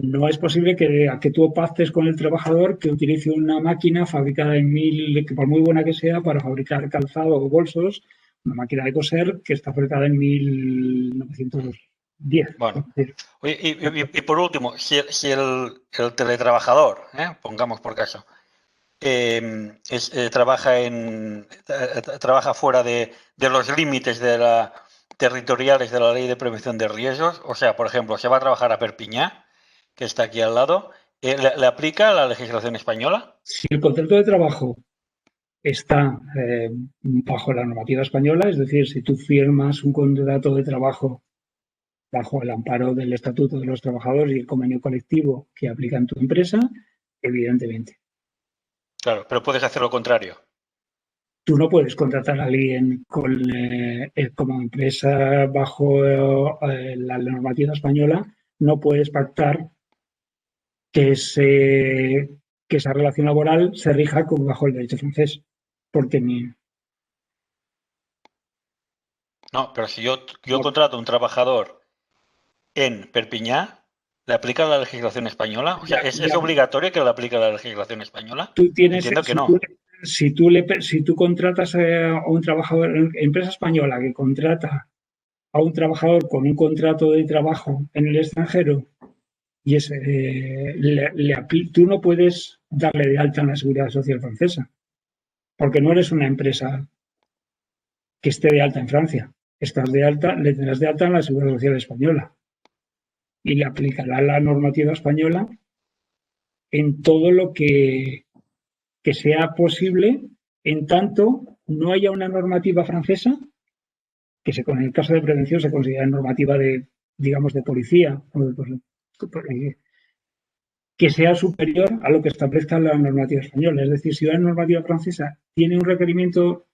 no es posible que tú pactes con el trabajador que utilice una máquina fabricada que por muy buena que sea, para fabricar calzado o bolsos, una máquina de coser que está fabricada en 1910. Bueno. Oye, y por último, si el teletrabajador, pongamos por caso, trabaja fuera de los límites territoriales de la Ley de Prevención de Riesgos, o sea, por ejemplo, se va a trabajar a Perpiñá, que está aquí al lado, ¿le aplica la legislación española? Si el contrato de trabajo está bajo la normativa española, es decir, si tú firmas un contrato de trabajo bajo el amparo del Estatuto de los Trabajadores y el convenio colectivo que aplica en tu empresa, evidentemente. Claro, pero puedes hacer lo contrario. Tú no puedes contratar a alguien como empresa bajo la normativa española, no puedes pactar que, que esa relación laboral se rija bajo el derecho francés, porque No, pero si yo contrato a un trabajador en Perpiñá, ¿le aplica la legislación española? O sea, ¿es obligatorio que le aplique la legislación española? tú tienes, Entiendo que no. si tú contratas a un trabajador, empresa española que contrata a un trabajador con un contrato de trabajo en el extranjero y tú no puedes darle de alta en la seguridad social francesa, porque no eres una empresa que esté de alta en Francia. Estás de alta, le tendrás de alta en la seguridad social española y le aplicará la normativa española en todo lo que sea posible, en tanto no haya una normativa francesa, que en el caso de prevención se considera normativa de, digamos, de policía, que sea superior a lo que establezca la normativa española. Es decir, si una normativa francesa tiene un requerimiento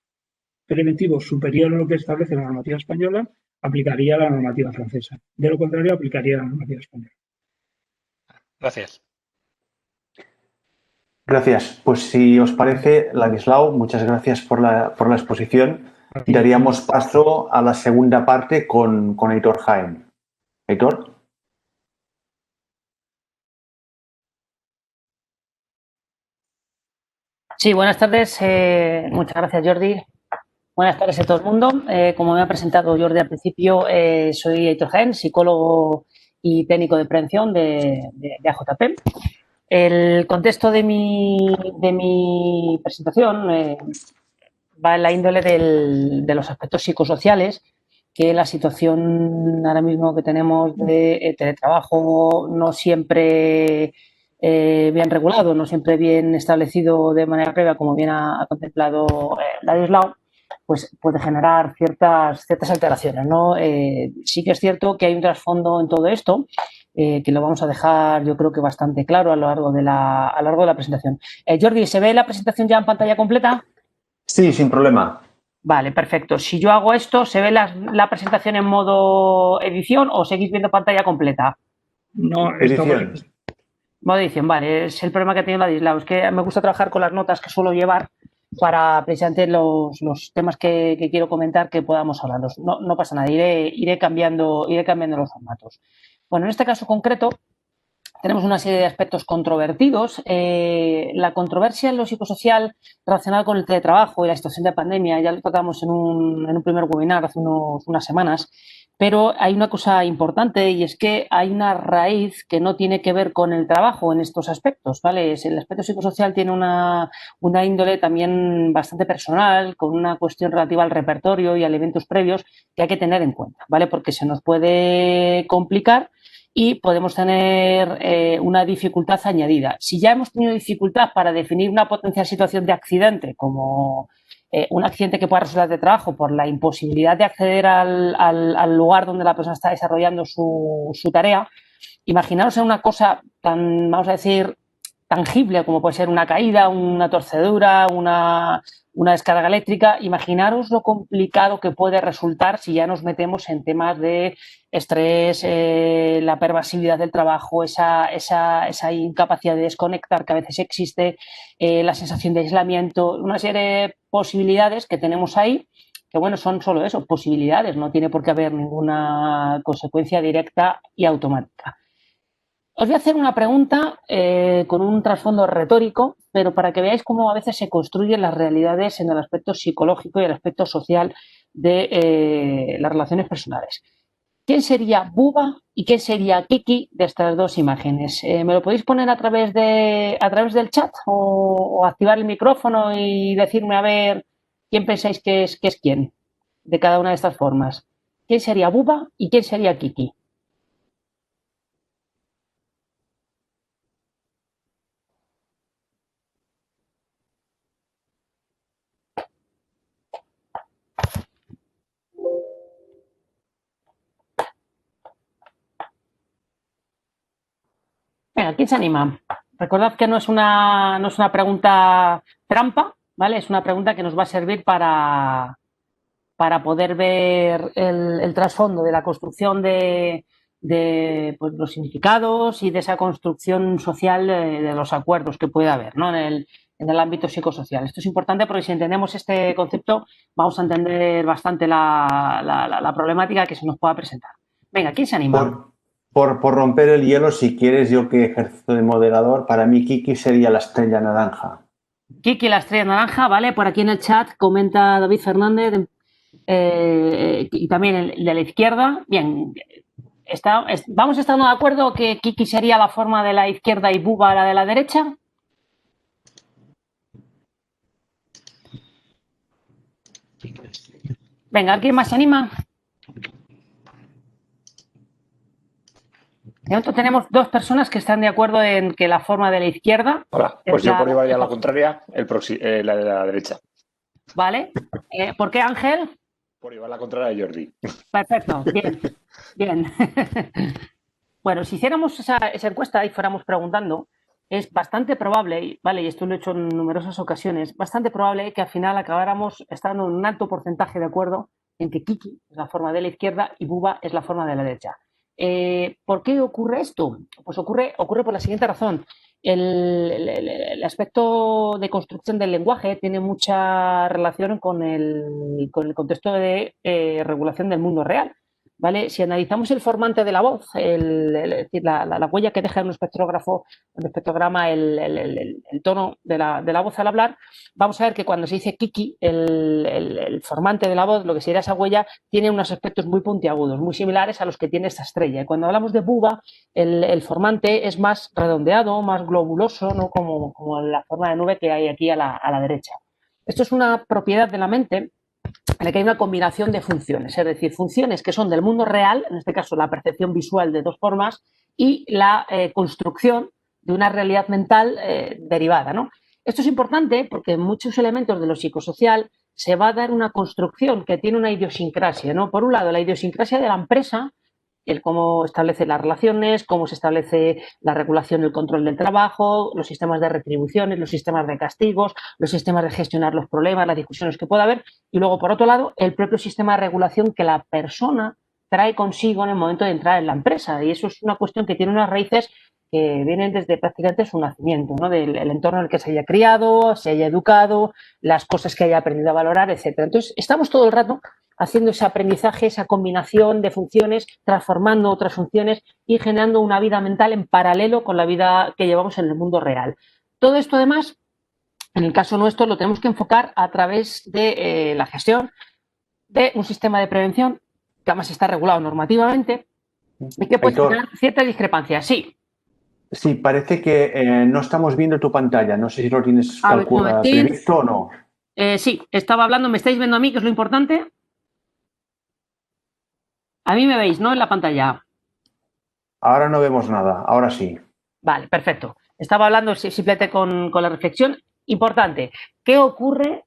preventivo superior a lo que establece la normativa española, aplicaría la normativa francesa. De lo contrario, aplicaría la normativa española. Gracias. Gracias. Pues si os parece, Ladislao, muchas gracias por la exposición. Daríamos paso a la segunda parte con Aitor Jaén. Aitor. Sí, buenas tardes. Muchas gracias, Jordi. Buenas tardes a todo el mundo. Como me ha presentado Jordi al principio, soy Aitor Jaén, psicólogo y técnico de prevención de AJP. El contexto de mi presentación va en la índole de los aspectos psicosociales, que la situación ahora mismo que tenemos de teletrabajo no siempre bien regulado, no siempre bien establecido de manera previa, como bien ha contemplado Ladislao, pues puede generar ciertas alteraciones, ¿no? Sí que es cierto que hay un trasfondo en todo esto, que lo vamos a dejar, yo creo que bastante claro a lo largo de la presentación. Jordi, ¿se ve la presentación ya en pantalla completa? Sí, sin problema. Vale, perfecto. Si yo hago esto, ¿se ve la presentación en modo edición o seguís viendo pantalla completa? No, Edición. Modo edición, vale. Es el problema que tiene Ladislao. Es que me gusta trabajar con las notas que suelo llevar para precisamente los temas que quiero comentar que podamos hablarlos. No pasa nada, iré cambiando los formatos. Bueno, en este caso concreto tenemos una serie de aspectos controvertidos. La controversia en lo psicosocial relacionada con el teletrabajo y la situación de pandemia ya lo tratamos en un primer webinar hace unas semanas, pero hay una cosa importante y es que hay una raíz que no tiene que ver con el trabajo en estos aspectos, ¿vale? El aspecto psicosocial tiene una índole también bastante personal, con una cuestión relativa al repertorio y a eventos previos que hay que tener en cuenta, ¿vale? Porque se nos puede complicar y podemos tener una dificultad añadida. Si ya hemos tenido dificultad para definir una potencial situación de accidente como un accidente que pueda resultar de trabajo por la imposibilidad de acceder al lugar donde la persona está desarrollando su tarea, imaginaros en una cosa tan, vamos a decir, tangible como puede ser una caída, una torcedura, una descarga eléctrica. Imaginaros lo complicado que puede resultar si ya nos metemos en temas de estrés, la pervasividad del trabajo, esa incapacidad de desconectar que a veces existe, la sensación de aislamiento, una serie de posibilidades que tenemos ahí, que bueno, son solo eso, posibilidades, no tiene por qué haber ninguna consecuencia directa y automática. Os voy a hacer una pregunta con un trasfondo retórico, pero para que veáis cómo a veces se construyen las realidades en el aspecto psicológico y el aspecto social de las relaciones personales. ¿Quién sería Buba y quién sería Kiki de estas dos imágenes? ¿Me lo podéis poner a través del chat o activar el micrófono y decirme a ver quién pensáis que es quién de cada una de estas formas? ¿Quién sería Buba y quién sería Kiki? Venga, ¿quién se anima? Recordad que no es una pregunta trampa, ¿vale? Es una pregunta que nos va a servir para poder ver el trasfondo de la construcción de pues, los significados y de esa construcción social de los acuerdos que puede haber, ¿no? en el ámbito psicosocial. Esto es importante porque si entendemos este concepto vamos a entender bastante la problemática que se nos pueda presentar. Venga, ¿quién se anima? Por romper el hielo, si quieres, yo que ejerzo de moderador, para mí Kiki sería la estrella naranja. Kiki, la estrella naranja, ¿vale? Por aquí en el chat comenta David Fernández y también el de la izquierda. Bien, ¿vamos estando de acuerdo que Kiki sería la forma de la izquierda y Buba la de la derecha? Venga, ¿alguien más se anima? De momento tenemos 2 personas que están de acuerdo en que la forma de la izquierda. Hola, pues yo por llevar ya la contraria, la de la derecha. ¿Vale? ¿Por qué, Ángel? Por llevar la contraria de Jordi. Perfecto, bien, bien. Bueno, si hiciéramos esa encuesta y fuéramos preguntando, es bastante probable, ¿vale? Y esto lo he hecho en numerosas ocasiones, bastante probable que al final acabáramos estando en un alto porcentaje de acuerdo en que Kiki es la forma de la izquierda y Buba es la forma de la derecha. ¿Por qué ocurre esto? Pues ocurre por la siguiente razón. El aspecto de construcción del lenguaje tiene mucha relación con el contexto de regulación del mundo real. ¿Vale? Si analizamos el formante de la voz, es decir, la huella que deja en un espectrógrafo, en un espectrograma, el tono de la voz al hablar, vamos a ver que cuando se dice Kiki, el formante de la voz, lo que sería esa huella, tiene unos aspectos muy puntiagudos, muy similares a los que tiene esta estrella. Y cuando hablamos de Buba, el formante es más redondeado, más globuloso, ¿no? como la forma de nube que hay aquí a la derecha. Esto es una propiedad de la mente en la que hay una combinación de funciones, es decir, funciones que son del mundo real, en este caso la percepción visual de 2 formas, y la construcción de una realidad mental derivada, ¿no? Esto es importante porque en muchos elementos de lo psicosocial se va a dar una construcción que tiene una idiosincrasia, ¿no? Por un lado, la idiosincrasia de la empresa, el cómo establece las relaciones, cómo se establece la regulación y el control del trabajo, los sistemas de retribuciones, los sistemas de castigos, los sistemas de gestionar los problemas, las discusiones que pueda haber, y luego, por otro lado, el propio sistema de regulación que la persona trae consigo en el momento de entrar en la empresa. Y eso es una cuestión que tiene unas raíces que vienen desde prácticamente su nacimiento, ¿no? Del entorno en el que se haya criado, se haya educado, las cosas que haya aprendido a valorar, etc. Entonces, estamos todo el rato haciendo ese aprendizaje, esa combinación de funciones, transformando otras funciones y generando una vida mental en paralelo con la vida que llevamos en el mundo real. Todo esto, además, en el caso nuestro, lo tenemos que enfocar a través de la gestión de un sistema de prevención que además está regulado normativamente y que puede tener ciertas discrepancias. Sí. Sí, parece que no estamos viendo tu pantalla. No sé si lo tienes previsto o no. Sí, estaba hablando. ¿Me estáis viendo a mí, que es lo importante? A mí me veis, ¿no? En la pantalla. Ahora no vemos nada, ahora sí. Vale, perfecto. Estaba hablando simplemente con la reflexión. Importante, ¿qué ocurre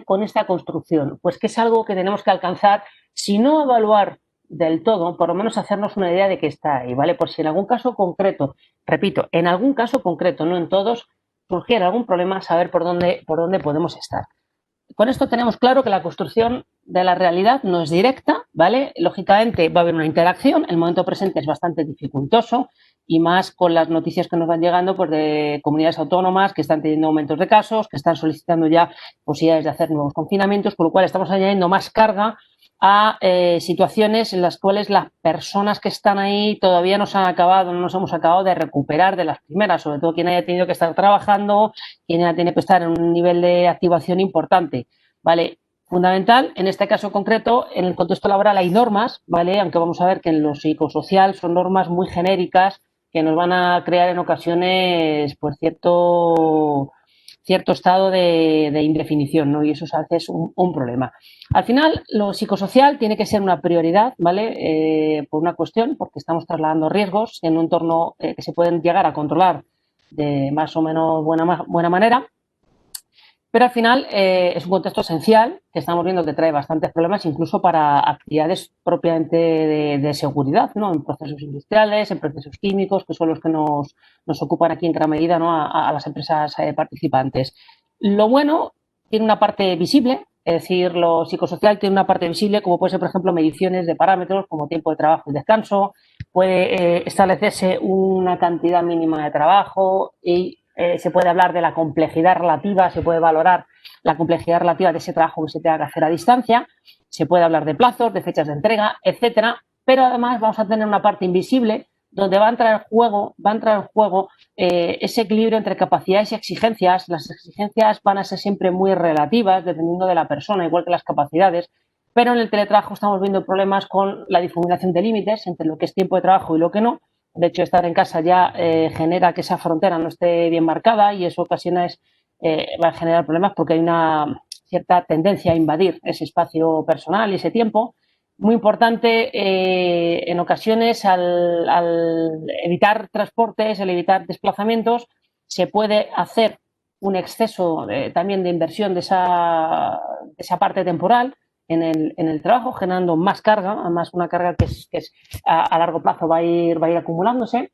con esta construcción? Pues que es algo que tenemos que alcanzar, si no evaluar del todo, por lo menos hacernos una idea de que está ahí, ¿vale? Por si en algún caso concreto, repito, en algún caso concreto, no en todos, surgiera algún problema, saber por dónde podemos estar. Con esto tenemos claro que la construcción de la realidad no es directa, ¿vale? Lógicamente va a haber una interacción, el momento presente es bastante dificultoso y más con las noticias que nos van llegando pues, de comunidades autónomas que están teniendo aumentos de casos, que están solicitando ya posibilidades de hacer nuevos confinamientos, con lo cual estamos añadiendo más carga a situaciones en las cuales las personas que están ahí todavía no nos hemos acabado de recuperar de las primeras, sobre todo quien haya tenido que estar trabajando, quien haya tenido que estar en un nivel de activación importante, ¿vale? Fundamental, en este caso concreto, en el contexto laboral hay normas, ¿vale? Aunque vamos a ver que en lo psicosocial son normas muy genéricas que nos van a crear en ocasiones pues cierto estado de indefinición, ¿no? Y eso a veces es un problema. Al final, lo psicosocial tiene que ser una prioridad, ¿vale? Por una cuestión, porque estamos trasladando riesgos en un entorno que se pueden llegar a controlar de más o menos buena manera, pero al final es un contexto esencial que estamos viendo que trae bastantes problemas incluso para actividades propiamente de seguridad, ¿no? En procesos industriales, en procesos químicos, que son los que nos ocupan aquí en gran medida, ¿no? a las empresas participantes. Lo bueno tiene una parte visible, es decir, lo psicosocial tiene una parte visible, como puede ser, por ejemplo, mediciones de parámetros como tiempo de trabajo y descanso, puede establecerse una cantidad mínima de trabajo y se puede hablar de la complejidad relativa, se puede valorar la complejidad relativa de ese trabajo que se tenga que hacer a distancia, se puede hablar de plazos, de fechas de entrega, etcétera, pero además vamos a tener una parte invisible donde va a entrar en juego ese equilibrio entre capacidades y exigencias. Las exigencias van a ser siempre muy relativas dependiendo de la persona, igual que las capacidades, pero en el teletrabajo estamos viendo problemas con la difuminación de límites entre lo que es tiempo de trabajo y lo que no. De hecho, estar en casa ya genera que esa frontera no esté bien marcada y eso va a generar problemas porque hay una cierta tendencia a invadir ese espacio personal y ese tiempo. Muy importante, en ocasiones, al evitar transportes, al evitar desplazamientos, se puede hacer un exceso también de inversión de esa parte temporal en el trabajo, generando más carga, además una carga que es a largo plazo va a ir acumulándose.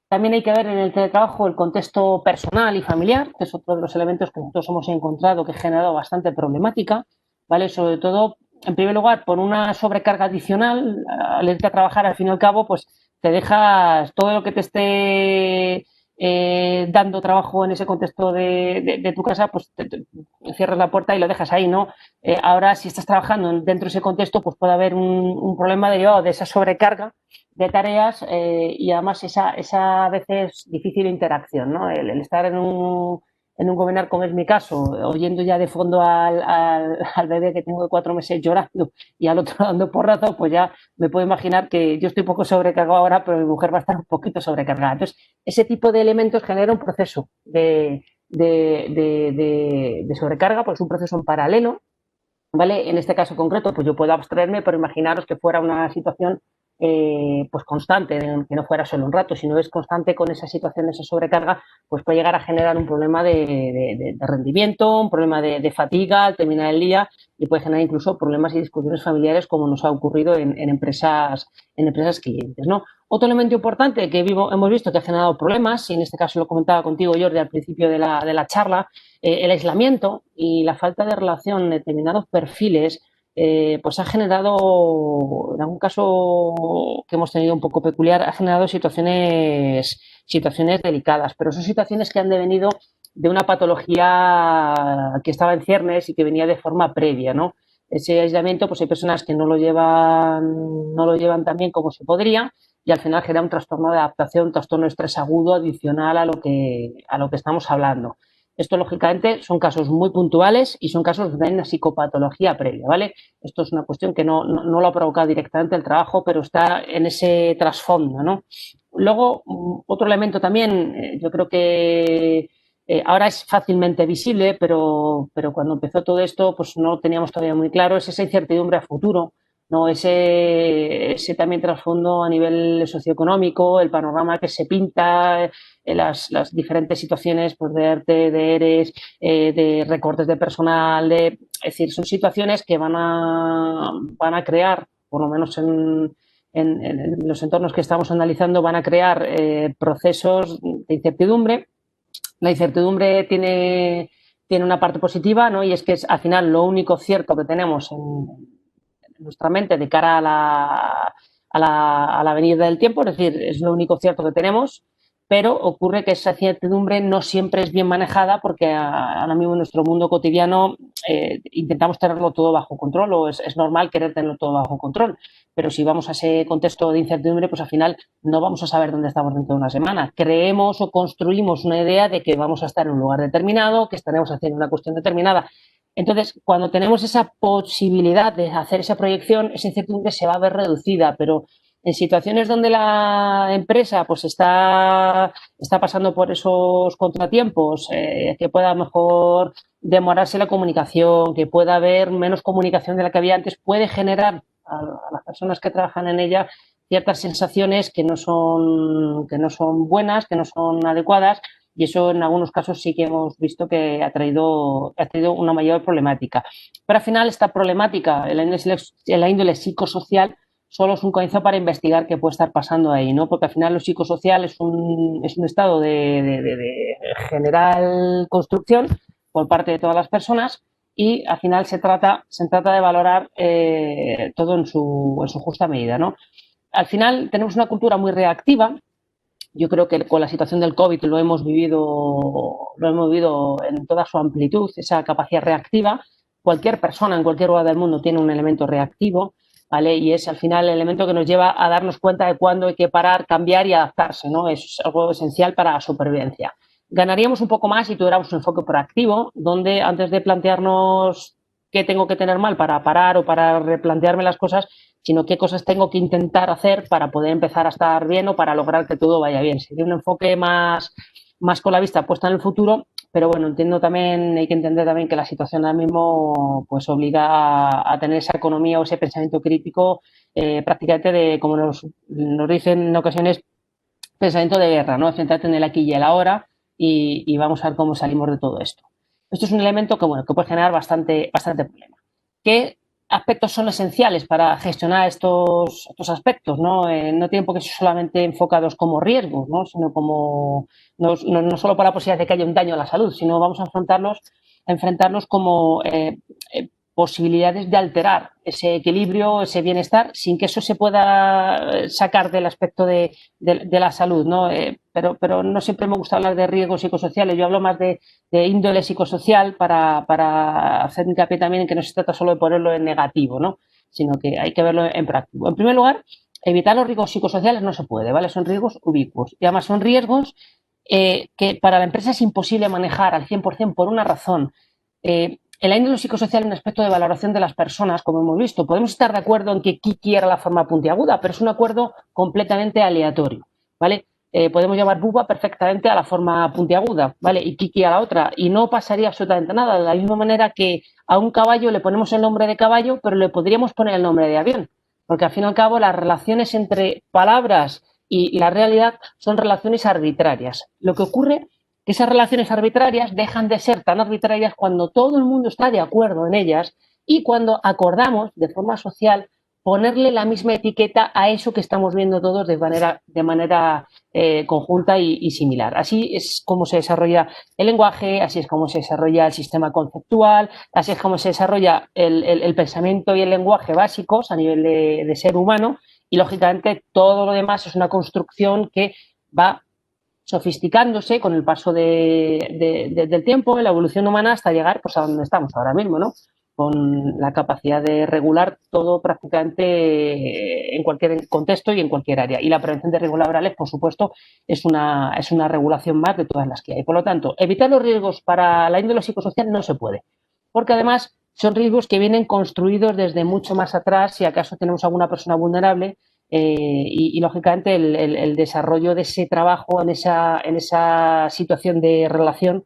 También hay que ver en el teletrabajo el contexto personal y familiar, que es otro de los elementos que nosotros hemos encontrado que ha generado bastante problemática, ¿vale? Sobre todo, en primer lugar, por una sobrecarga adicional, al irte a trabajar, al fin y al cabo, pues te dejas todo lo que te esté dando trabajo en ese contexto de tu casa, pues te cierras la puerta y lo dejas ahí, ¿no? Ahora, si estás trabajando dentro de ese contexto, pues puede haber un problema derivado de esa sobrecarga de tareas y además esa a veces difícil interacción, ¿no? El estar en un webinar, como es mi caso, oyendo ya de fondo al bebé que tengo de 4 meses llorando y al otro dando porrazo, pues ya me puedo imaginar que yo estoy un poco sobrecargado ahora, pero mi mujer va a estar un poquito sobrecargada. Entonces, ese tipo de elementos genera un proceso de sobrecarga, pues un proceso en paralelo, ¿vale? En este caso concreto, pues yo puedo abstraerme, pero imaginaros que fuera una situación pues constante, que no fuera solo un rato, sino es constante con esa situación, esa sobrecarga, pues puede llegar a generar un problema de rendimiento, un problema de fatiga al terminar el día y puede generar incluso problemas y discusiones familiares como nos ha ocurrido en empresas clientes, ¿no? Otro elemento importante que hemos visto que ha generado problemas, y en este caso lo comentaba contigo, Jordi, al principio de la charla, el aislamiento y la falta de relación en determinados perfiles pues ha generado, en algún caso que hemos tenido un poco peculiar, ha generado situaciones delicadas, pero son situaciones que han devenido de una patología que estaba en ciernes y que venía de forma previa, ¿no? Ese aislamiento, pues hay personas que no lo llevan tan bien como se podría y al final genera un trastorno de adaptación, un trastorno de estrés agudo adicional a lo que estamos hablando. Esto, lógicamente, son casos muy puntuales y son casos donde hay una psicopatología previa, ¿vale? Esto es una cuestión que no lo ha provocado directamente el trabajo, pero está en ese trasfondo, ¿no? Luego, otro elemento también, yo creo que ahora es fácilmente visible, pero cuando empezó todo esto, pues no lo teníamos todavía muy claro, es esa incertidumbre a futuro, ¿no? Ese también trasfondo a nivel socioeconómico, el panorama que se pinta, las diferentes situaciones pues, de ERTE, de ERES, de recortes de personal, es decir, son situaciones que van a crear, por lo menos en los entornos que estamos analizando, van a crear procesos de incertidumbre. La incertidumbre tiene una parte positiva, ¿no? Y es que es al final lo único cierto que tenemos en nuestra mente de cara a la venida del tiempo, es decir, es lo único cierto que tenemos, pero ocurre que esa incertidumbre no siempre es bien manejada porque ahora mismo en nuestro mundo cotidiano intentamos tenerlo todo bajo control o es normal querer tenerlo todo bajo control, pero si vamos a ese contexto de incertidumbre, pues al final no vamos a saber dónde estamos dentro de una semana. Creemos o construimos una idea de que vamos a estar en un lugar determinado, que estaremos haciendo una cuestión determinada. Entonces, cuando tenemos esa posibilidad de hacer esa proyección, esa incertidumbre se va a ver reducida, pero en situaciones donde la empresa pues está pasando por esos contratiempos, que pueda a lo mejor demorarse la comunicación, que pueda haber menos comunicación de la que había antes, puede generar a las personas que trabajan en ella ciertas sensaciones que no son buenas, que no son adecuadas, y eso en algunos casos sí que hemos visto que ha traído una mayor problemática. Pero al final esta problemática, en la índole psicosocial, solo es un comienzo para investigar qué puede estar pasando ahí, ¿no? Porque al final lo psicosocial es un estado de general construcción por parte de todas las personas y al final se trata de valorar todo en su justa medida, ¿no? Al final tenemos una cultura muy reactiva. Yo creo que con la situación del COVID lo hemos vivido en toda su amplitud, esa capacidad reactiva. Cualquier persona en cualquier lugar del mundo tiene un elemento reactivo, ¿vale? Y es al final el elemento que nos lleva a darnos cuenta de cuándo hay que parar, cambiar y adaptarse, ¿no? Es algo esencial para la supervivencia. Ganaríamos un poco más si tuviéramos un enfoque proactivo, donde antes de plantearnos qué tengo que tener mal para parar o para replantearme las cosas, sino qué cosas tengo que intentar hacer para poder empezar a estar bien o para lograr que todo vaya bien. Sería un enfoque más con la vista puesta en el futuro, pero bueno, entiendo también, hay que entender también que la situación ahora mismo pues obliga a tener esa economía o ese pensamiento crítico prácticamente de, como nos dicen en ocasiones, pensamiento de guerra, ¿no? Enfrentarte en el aquí y el ahora y vamos a ver cómo salimos de todo esto. Esto es un elemento que, bueno, que puede generar bastante problema. ¿Qué aspectos son esenciales para gestionar estos aspectos? No tienen por qué ser solamente enfocados como riesgos, ¿no? Sino como no solo para la posibilidad de que haya un daño a la salud, sino vamos a enfrentarlos como posibilidades de alterar ese equilibrio, ese bienestar, sin que eso se pueda sacar del aspecto de la salud, ¿no? Pero no siempre me gusta hablar de riesgos psicosociales, yo hablo más de índole psicosocial para hacer hincapié también en que no se trata solo de ponerlo en negativo, ¿no? Sino que hay que verlo en práctico. En primer lugar, evitar los riesgos psicosociales no se puede, ¿vale? Son riesgos ubicuos y además son riesgos que para la empresa es imposible manejar al 100% por una razón. En la índole psicosocial hay un aspecto de valoración de las personas, como hemos visto. Podemos estar de acuerdo en que Kiki era la forma puntiaguda, pero es un acuerdo completamente aleatorio, ¿vale? Podemos llamar Buba perfectamente a la forma puntiaguda, ¿vale? Y Kiki a la otra, y no pasaría absolutamente nada. De la misma manera que a un caballo le ponemos el nombre de caballo, pero le podríamos poner el nombre de avión, porque al fin y al cabo las relaciones entre palabras y la realidad son relaciones arbitrarias. Lo que ocurre que esas relaciones arbitrarias dejan de ser tan arbitrarias cuando todo el mundo está de acuerdo en ellas y cuando acordamos de forma social ponerle la misma etiqueta a eso que estamos viendo todos de manera conjunta y similar. Así es como se desarrolla el lenguaje, así es como se desarrolla el sistema conceptual, así es como se desarrolla el pensamiento y el lenguaje básicos a nivel de ser humano y, lógicamente, todo lo demás es una construcción que va sofisticándose con el paso del tiempo, en la evolución humana, hasta llegar pues, a donde estamos ahora mismo, ¿no? Con la capacidad de regular todo prácticamente en cualquier contexto y en cualquier área. Y la prevención de riesgos laborales, por supuesto, es una regulación más de todas las que hay. Por lo tanto, evitar los riesgos para la índole psicosocial no se puede, porque además son riesgos que vienen construidos desde mucho más atrás, si acaso tenemos alguna persona vulnerable, y lógicamente el desarrollo de ese trabajo en esa situación de relación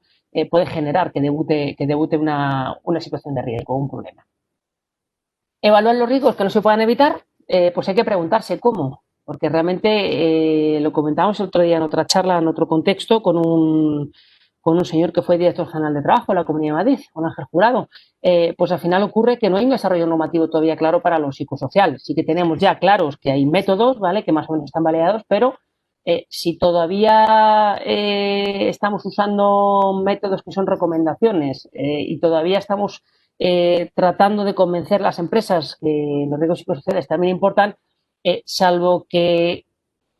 puede generar que debute una situación de riesgo o un problema. Evaluar los riesgos que no se puedan evitar, pues hay que preguntarse cómo, porque realmente lo comentábamos el otro día en otra charla, en otro contexto, con un señor que fue director general de trabajo en la Comunidad de Madrid, con Ángel Jurado. Pues al final ocurre que no hay un desarrollo normativo todavía claro para lo psicosocial. Sí que tenemos ya claros que hay métodos, ¿vale?, que más o menos están validados, pero si todavía estamos usando métodos que son recomendaciones y todavía estamos tratando de convencer a las empresas que los riesgos psicosociales también importan, salvo que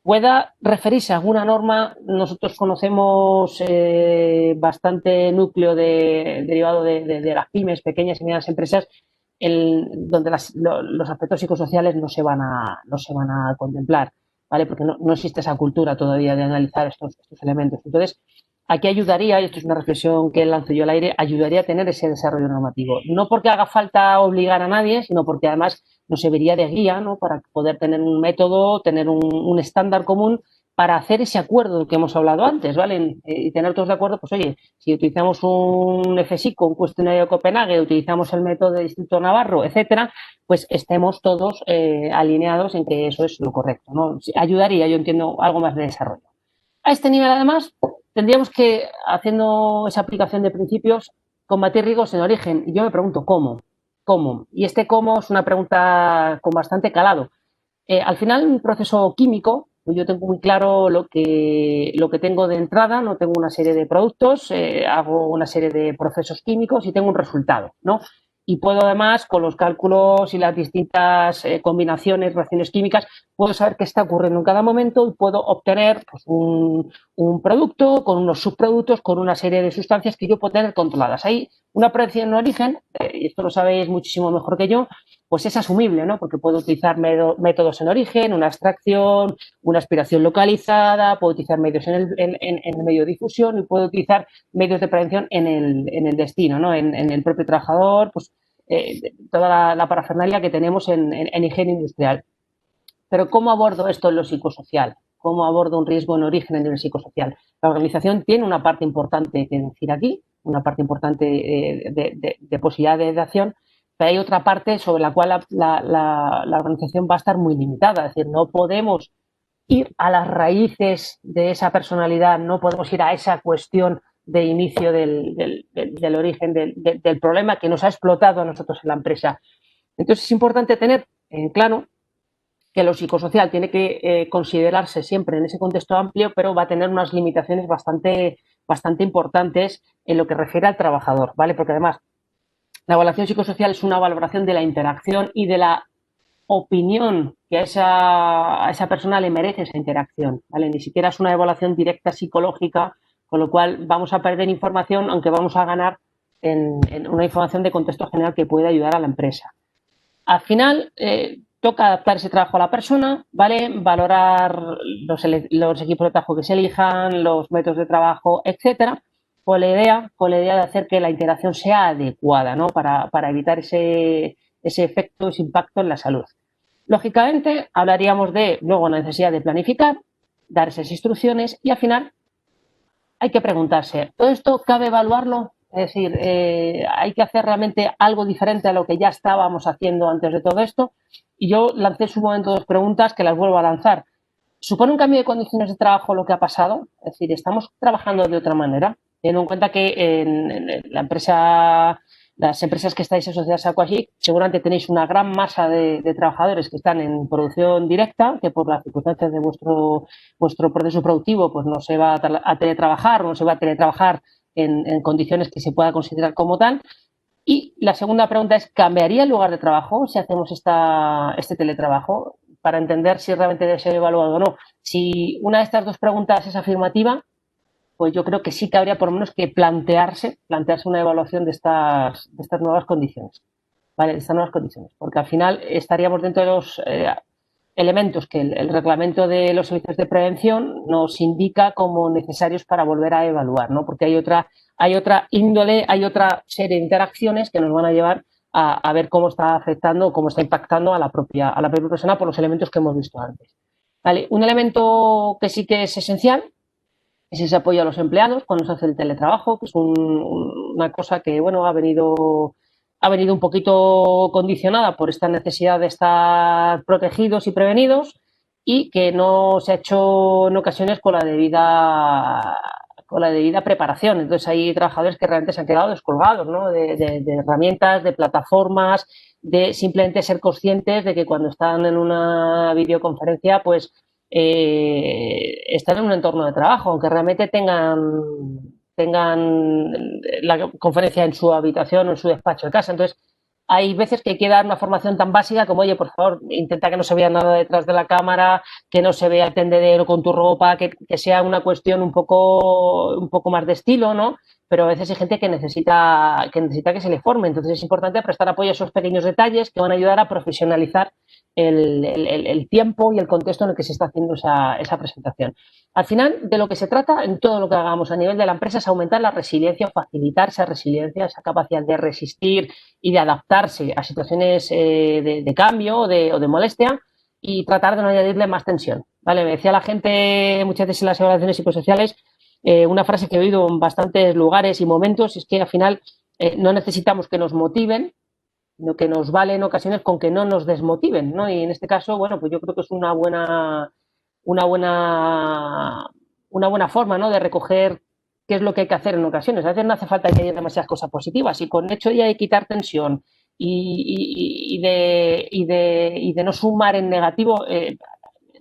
pueda referirse a alguna norma, nosotros conocemos bastante núcleo derivado de las pymes, pequeñas y medianas empresas, donde los aspectos psicosociales no se van a contemplar, ¿vale? Porque no existe esa cultura todavía de analizar estos elementos. Entonces, aquí ayudaría, y esto es una reflexión que lanzo yo al aire, ayudaría a tener ese desarrollo normativo. No porque haga falta obligar a nadie, sino porque además nos serviría de guía, ¿no?, para poder tener un método, tener un estándar común para hacer ese acuerdo del que hemos hablado antes, ¿vale? Y tener todos de acuerdo, pues oye, si utilizamos un FSICO, un cuestionario de Copenhague, utilizamos el método de Distrito Navarro, etcétera, pues estemos todos alineados en que eso es lo correcto, ¿no? Ayudaría, yo entiendo, algo más de desarrollo. A este nivel, además, tendríamos que, haciendo esa aplicación de principios, combatir riesgos en origen. Y yo me pregunto, ¿cómo? ¿Cómo? Y este cómo es una pregunta con bastante calado. Al final, un proceso químico, yo tengo muy claro lo que tengo de entrada, no tengo una serie de productos, hago una serie de procesos químicos y tengo un resultado, ¿no? Y puedo además, con los cálculos y las distintas combinaciones, reacciones químicas, puedo saber qué está ocurriendo en cada momento y puedo obtener pues, un producto con unos subproductos, con una serie de sustancias que yo puedo tener controladas. Hay una predicción en origen, y esto lo sabéis muchísimo mejor que yo, pues es asumible, ¿no? Porque puedo utilizar métodos en origen, una extracción, una aspiración localizada, puedo utilizar medios en el medio de difusión y puedo utilizar medios de prevención en el destino, ¿no? En el propio trabajador, pues toda la parafernalia que tenemos en higiene industrial. Pero ¿cómo abordo esto en lo psicosocial? cómo aborda un riesgo en origen a nivel psicosocial. La organización tiene una parte importante que decir aquí, una parte importante de posibilidad de acción, pero hay otra parte sobre la cual la organización va a estar muy limitada. Es decir, no podemos ir a las raíces de esa personalidad, no podemos ir a esa cuestión de inicio del origen del problema que nos ha explotado a nosotros en la empresa. Entonces es importante tener claro que lo psicosocial tiene que considerarse siempre en ese contexto amplio, pero va a tener unas limitaciones bastante importantes en lo que refiere al trabajador, ¿vale? Porque además la evaluación psicosocial es una valoración de la interacción y de la opinión que a esa persona le merece esa interacción, ¿vale? Ni siquiera es una evaluación directa psicológica, con lo cual vamos a perder información, aunque vamos a ganar en una información de contexto general que puede ayudar a la empresa. Al final, toca adaptar ese trabajo a la persona, ¿vale? Valorar los equipos de trabajo que se elijan, los métodos de trabajo, etcétera, con la idea de hacer que la interacción sea adecuada, ¿no? Para evitar ese efecto, ese impacto en la salud. Lógicamente, hablaríamos de luego la necesidad de planificar, dar esas instrucciones y al final hay que preguntarse, ¿todo esto cabe evaluarlo? Es decir, hay que hacer realmente algo diferente a lo que ya estábamos haciendo antes de todo esto. Y yo lancé en su momento 2 preguntas que las vuelvo a lanzar. ¿Supone un cambio de condiciones de trabajo lo que ha pasado? Es decir, ¿estamos trabajando de otra manera? Teniendo en cuenta que en la empresa, las empresas que estáis asociadas a Quasic, seguramente tenéis una gran masa de trabajadores que están en producción directa, que por las circunstancias de vuestro proceso productivo pues no se va a teletrabajar, no se va a teletrabajar en condiciones que se pueda considerar como tal. Y la segunda pregunta es, ¿cambiaría el lugar de trabajo si hacemos este teletrabajo? Para entender si realmente debe ser evaluado o no. Si una de estas 2 preguntas es afirmativa, pues yo creo que sí que habría por lo menos que plantearse una evaluación de estas nuevas condiciones, ¿vale? De estas nuevas condiciones, porque al final estaríamos dentro de los elementos que el reglamento de los servicios de prevención nos indica como necesarios para volver a evaluar, ¿no? Porque hay otra índole, hay otra serie de interacciones que nos van a llevar a ver cómo está afectando o cómo está impactando a la propia persona por los elementos que hemos visto antes. ¿Vale? Un elemento que sí que es esencial es ese apoyo a los empleados cuando se hace el teletrabajo, que es una cosa que, bueno, ha venido un poquito condicionada por esta necesidad de estar protegidos y prevenidos y que no se ha hecho en ocasiones con la debida preparación. Entonces hay trabajadores que realmente se han quedado descolgados, ¿no? de herramientas, de plataformas, de simplemente ser conscientes de que cuando están en una videoconferencia, pues están en un entorno de trabajo, aunque realmente tengan la conferencia en su habitación o en su despacho de casa. Entonces, hay veces que hay que dar una formación tan básica como, oye, por favor, intenta que no se vea nada detrás de la cámara, que no se vea el tendedero con tu ropa, que sea una cuestión un poco más de estilo, ¿no? Pero a veces hay gente que necesita que se le forme. Entonces es importante prestar apoyo a esos pequeños detalles que van a ayudar a profesionalizar el tiempo y el contexto en el que se está haciendo esa presentación. Al final, de lo que se trata en todo lo que hagamos a nivel de la empresa es aumentar la resiliencia o facilitar esa resiliencia, esa capacidad de resistir y de adaptarse a situaciones de cambio o de molestia y tratar de no añadirle más tensión. ¿Vale? Me decía la gente muchas veces en las evaluaciones psicosociales una frase que he oído en bastantes lugares y momentos, es que al final no necesitamos que nos motiven, sino que nos vale en ocasiones con que no nos desmotiven, ¿no? Y en este caso, bueno, pues yo creo que es una buena forma, ¿no? De recoger qué es lo que hay que hacer en ocasiones. A veces no hace falta añadir demasiadas cosas positivas y con el hecho ya de quitar tensión y de no sumar en negativo,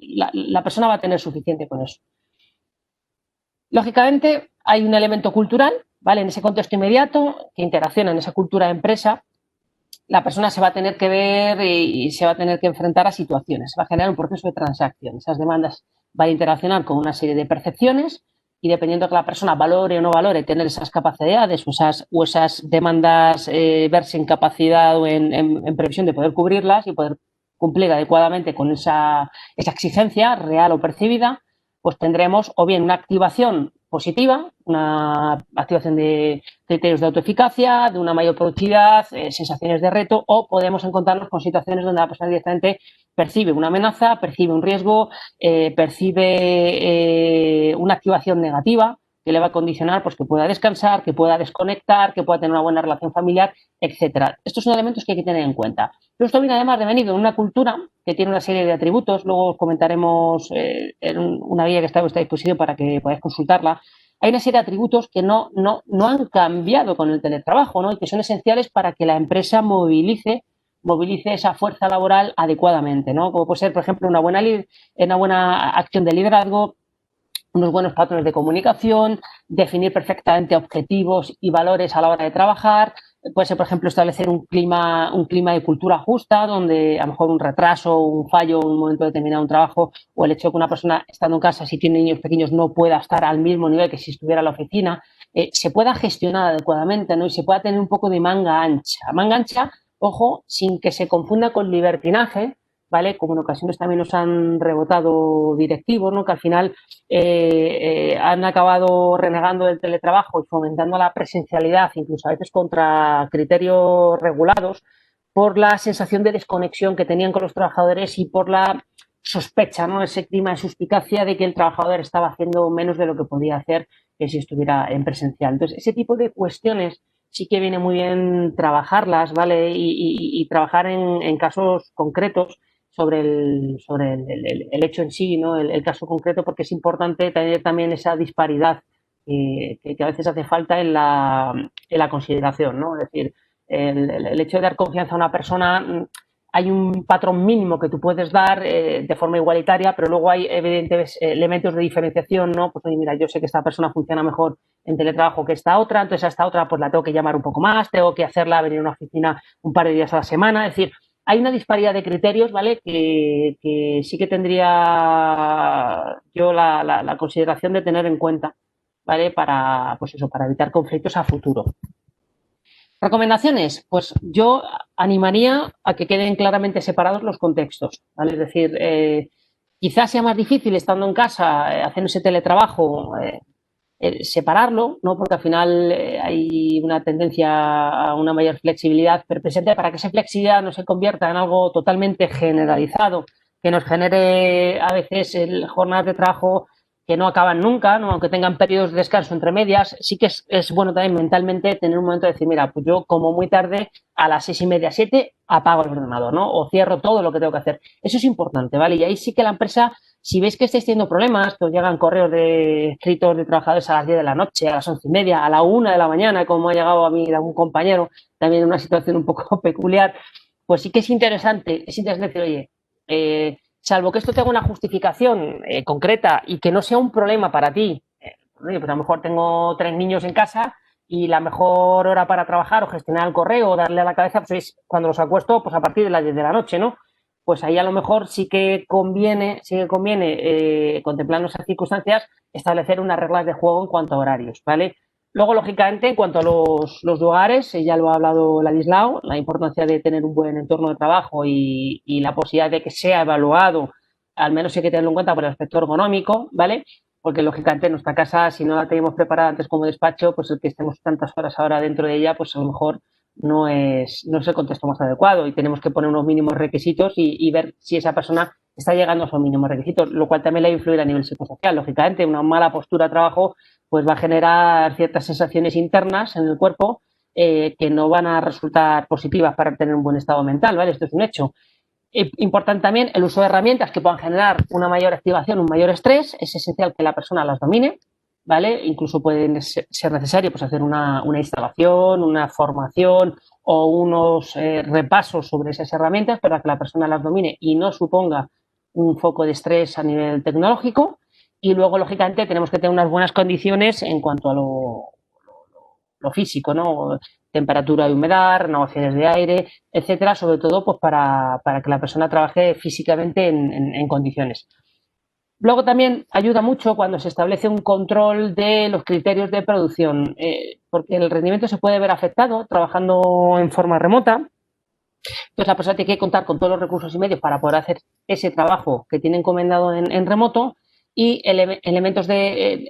la persona va a tener suficiente con eso. Lógicamente, hay un elemento cultural, ¿vale? En ese contexto inmediato, que interacciona en esa cultura de empresa, la persona se va a tener que ver y se va a tener que enfrentar a situaciones. Va a generar un proceso de transacción. Esas demandas van a interaccionar con una serie de percepciones y dependiendo de que la persona valore o no valore tener esas capacidades o esas demandas, verse en capacidad o en previsión de poder cubrirlas y poder cumplir adecuadamente con esa exigencia real o percibida, pues tendremos o bien una activación positiva, una activación de criterios de autoeficacia, de una mayor productividad, sensaciones de reto, o podemos encontrarnos con situaciones donde la persona directamente percibe una amenaza, percibe un riesgo, percibe una activación negativa que le va a condicionar pues, que pueda descansar, que pueda desconectar, que pueda tener una buena relación familiar, etcétera. Estos son elementos que hay que tener en cuenta. Pero esto viene además de venir de una cultura que tiene una serie de atributos, luego os comentaremos en una guía que está a vuestra disposición para que podáis consultarla. Hay una serie de atributos que no han cambiado con el teletrabajo, ¿no? Y que son esenciales para que la empresa movilice esa fuerza laboral adecuadamente, ¿no? Como puede ser, por ejemplo, una buena acción de liderazgo, unos buenos patrones de comunicación, definir perfectamente objetivos y valores a la hora de trabajar. Puede ser, por ejemplo, establecer un clima de cultura justa, donde a lo mejor un retraso, un fallo en un momento determinado de un trabajo, o el hecho de que una persona estando en casa, si tiene niños pequeños, no pueda estar al mismo nivel que si estuviera en la oficina, se pueda gestionar adecuadamente, ¿no? Y se pueda tener un poco de manga ancha. Manga ancha, ojo, sin que se confunda con libertinaje, ¿vale? Como en ocasiones también nos han rebotado directivos, ¿no? Que al final han acabado renegando del teletrabajo y fomentando la presencialidad, incluso a veces contra criterios regulados, por la sensación de desconexión que tenían con los trabajadores y por la sospecha, ¿no? Ese clima de suspicacia de que el trabajador estaba haciendo menos de lo que podía hacer que si estuviera en presencial. Entonces, ese tipo de cuestiones sí que viene muy bien trabajarlas, ¿vale? Y trabajar en casos concretos sobre el hecho en sí, ¿no? El caso concreto, porque es importante tener también esa disparidad que a veces hace falta en la consideración, ¿no? Es decir, el hecho de dar confianza a una persona, hay un patrón mínimo que tú puedes dar de forma igualitaria, pero luego hay evidentes elementos de diferenciación, ¿no? Pues oye, mira, yo sé que esta persona funciona mejor en teletrabajo que esta otra, entonces a esta otra pues la tengo que llamar un poco más, tengo que hacerla venir a una oficina un par de días a la semana, es decir, hay una disparidad de criterios, ¿vale? Que sí que tendría yo la consideración de tener en cuenta, ¿vale? Pues eso, para evitar conflictos a futuro. ¿Recomendaciones? Pues yo animaría a que queden claramente separados los contextos, ¿vale? Es decir, quizás sea más difícil estando en casa, haciendo ese teletrabajo, separarlo, ¿no? Porque al final hay una tendencia a una mayor flexibilidad, pero presente para que esa flexibilidad no se convierta en algo totalmente generalizado, que nos genere a veces jornadas de trabajo que no acaban nunca, ¿no? Aunque tengan periodos de descanso entre medias, sí que es bueno también mentalmente tener un momento de decir, mira, pues yo como muy tarde, a las 6:30, 7, apago el ordenador, ¿no? O cierro todo lo que tengo que hacer. Eso es importante, ¿vale? Y ahí sí que la empresa, si veis que estáis teniendo problemas, que os llegan correos de escritos de trabajadores a las 10 de la noche, a las 11:30, a la 1 de la mañana, como ha llegado a mí de algún compañero, también en una situación un poco peculiar, pues sí que es interesante decir, oye, salvo que esto tenga una justificación concreta y que no sea un problema para ti, pues a lo mejor tengo 3 niños en casa y la mejor hora para trabajar o gestionar el correo o darle a la cabeza pues es cuando los acuesto pues a partir de las 10 de la noche, ¿no? Pues ahí a lo mejor sí que conviene contemplando esas circunstancias, establecer unas reglas de juego en cuanto a horarios, ¿vale? Luego, lógicamente, en cuanto a los lugares, ya lo ha hablado Ladislao, la importancia de tener un buen entorno de trabajo y la posibilidad de que sea evaluado, al menos hay que tenerlo en cuenta por el aspecto ergonómico, ¿vale? Porque, lógicamente, nuestra casa, si no la tenemos preparada antes como despacho, pues el que estemos tantas horas ahora dentro de ella, pues a lo mejor no es el contexto más adecuado y tenemos que poner unos mínimos requisitos y ver si esa persona está llegando a esos mínimos requisitos, lo cual también le va a influir a nivel psicosocial. Lógicamente, una mala postura de trabajo pues va a generar ciertas sensaciones internas en el cuerpo que no van a resultar positivas para tener un buen estado mental, ¿vale? Esto es un hecho. Importante también el uso de herramientas que puedan generar una mayor activación, un mayor estrés. Es esencial que la persona las domine, ¿vale? Incluso puede ser necesario pues, hacer una instalación, una formación o unos repasos sobre esas herramientas para que la persona las domine y no suponga un foco de estrés a nivel tecnológico. Y luego, lógicamente, tenemos que tener unas buenas condiciones en cuanto a lo físico, ¿no? Temperatura y humedad, renovaciones de aire, etcétera, sobre todo pues para que la persona trabaje físicamente en condiciones. Luego también ayuda mucho cuando se establece un control de los criterios de producción, porque el rendimiento se puede ver afectado trabajando en forma remota. Entonces la persona tiene que contar con todos los recursos y medios para poder hacer ese trabajo que tiene encomendado en remoto y elementos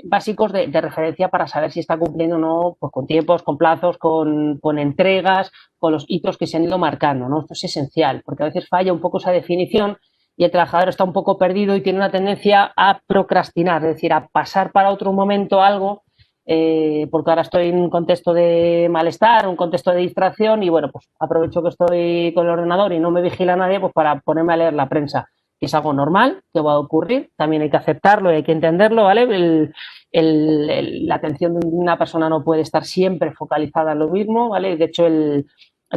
básicos de referencia para saber si está cumpliendo o no, pues con tiempos, con plazos, con entregas, con los hitos que se han ido marcando, ¿no? Esto es esencial, porque a veces falla un poco esa definición y el trabajador está un poco perdido y tiene una tendencia a procrastinar, es decir, a pasar para otro momento algo, porque ahora estoy en un contexto de malestar, un contexto de distracción y bueno, pues aprovecho que estoy con el ordenador y no me vigila nadie, pues para ponerme a leer la prensa, que es algo normal, que va a ocurrir, también hay que aceptarlo y hay que entenderlo, ¿vale? La atención de una persona no puede estar siempre focalizada en lo mismo, ¿vale? De hecho, el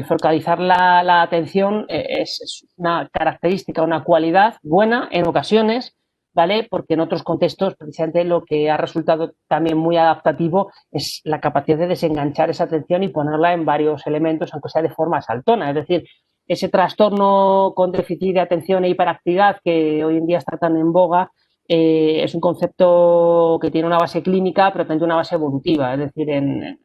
focalizar la atención es una característica, una cualidad buena en ocasiones, ¿vale? Porque en otros contextos, precisamente, lo que ha resultado también muy adaptativo es la capacidad de desenganchar esa atención y ponerla en varios elementos, aunque sea de forma saltona. Es decir, ese trastorno con déficit de atención e hiperactividad que hoy en día está tan en boga, es un concepto que tiene una base clínica, pero también una base evolutiva. Es decir, en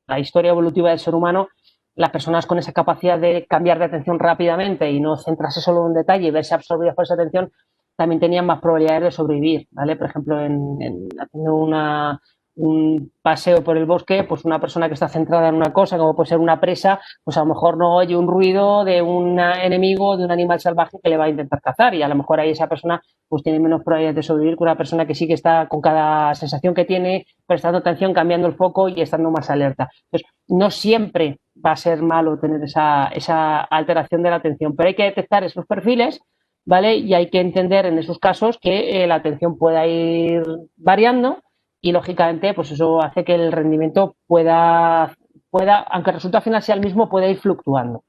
la historia evolutiva del ser humano, las personas con esa capacidad de cambiar de atención rápidamente y no centrarse solo en un detalle y verse absorbidas por esa atención, también tenían más probabilidades de sobrevivir, ¿vale? Por ejemplo, haciendo un paseo por el bosque, pues una persona que está centrada en una cosa, como puede ser una presa, pues a lo mejor no oye un ruido de un enemigo, de un animal salvaje que le va a intentar cazar y a lo mejor ahí esa persona pues tiene menos probabilidades de sobrevivir que una persona que sí que está con cada sensación que tiene, prestando atención, cambiando el foco y estando más alerta. Entonces, no siempre va a ser malo tener esa alteración de la atención, pero hay que detectar esos perfiles, ¿vale? Y hay que entender en esos casos que la atención pueda ir variando y, lógicamente, pues eso hace que el rendimiento pueda, aunque el resultado final sea el mismo, pueda ir fluctuando.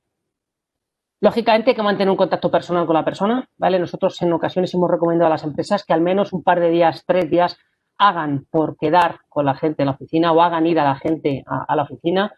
Lógicamente hay que mantener un contacto personal con la persona, ¿vale? Nosotros en ocasiones hemos recomendado a las empresas que al menos un par de días, 3 días, hagan por quedar con la gente en la oficina o hagan ir a la gente a la oficina.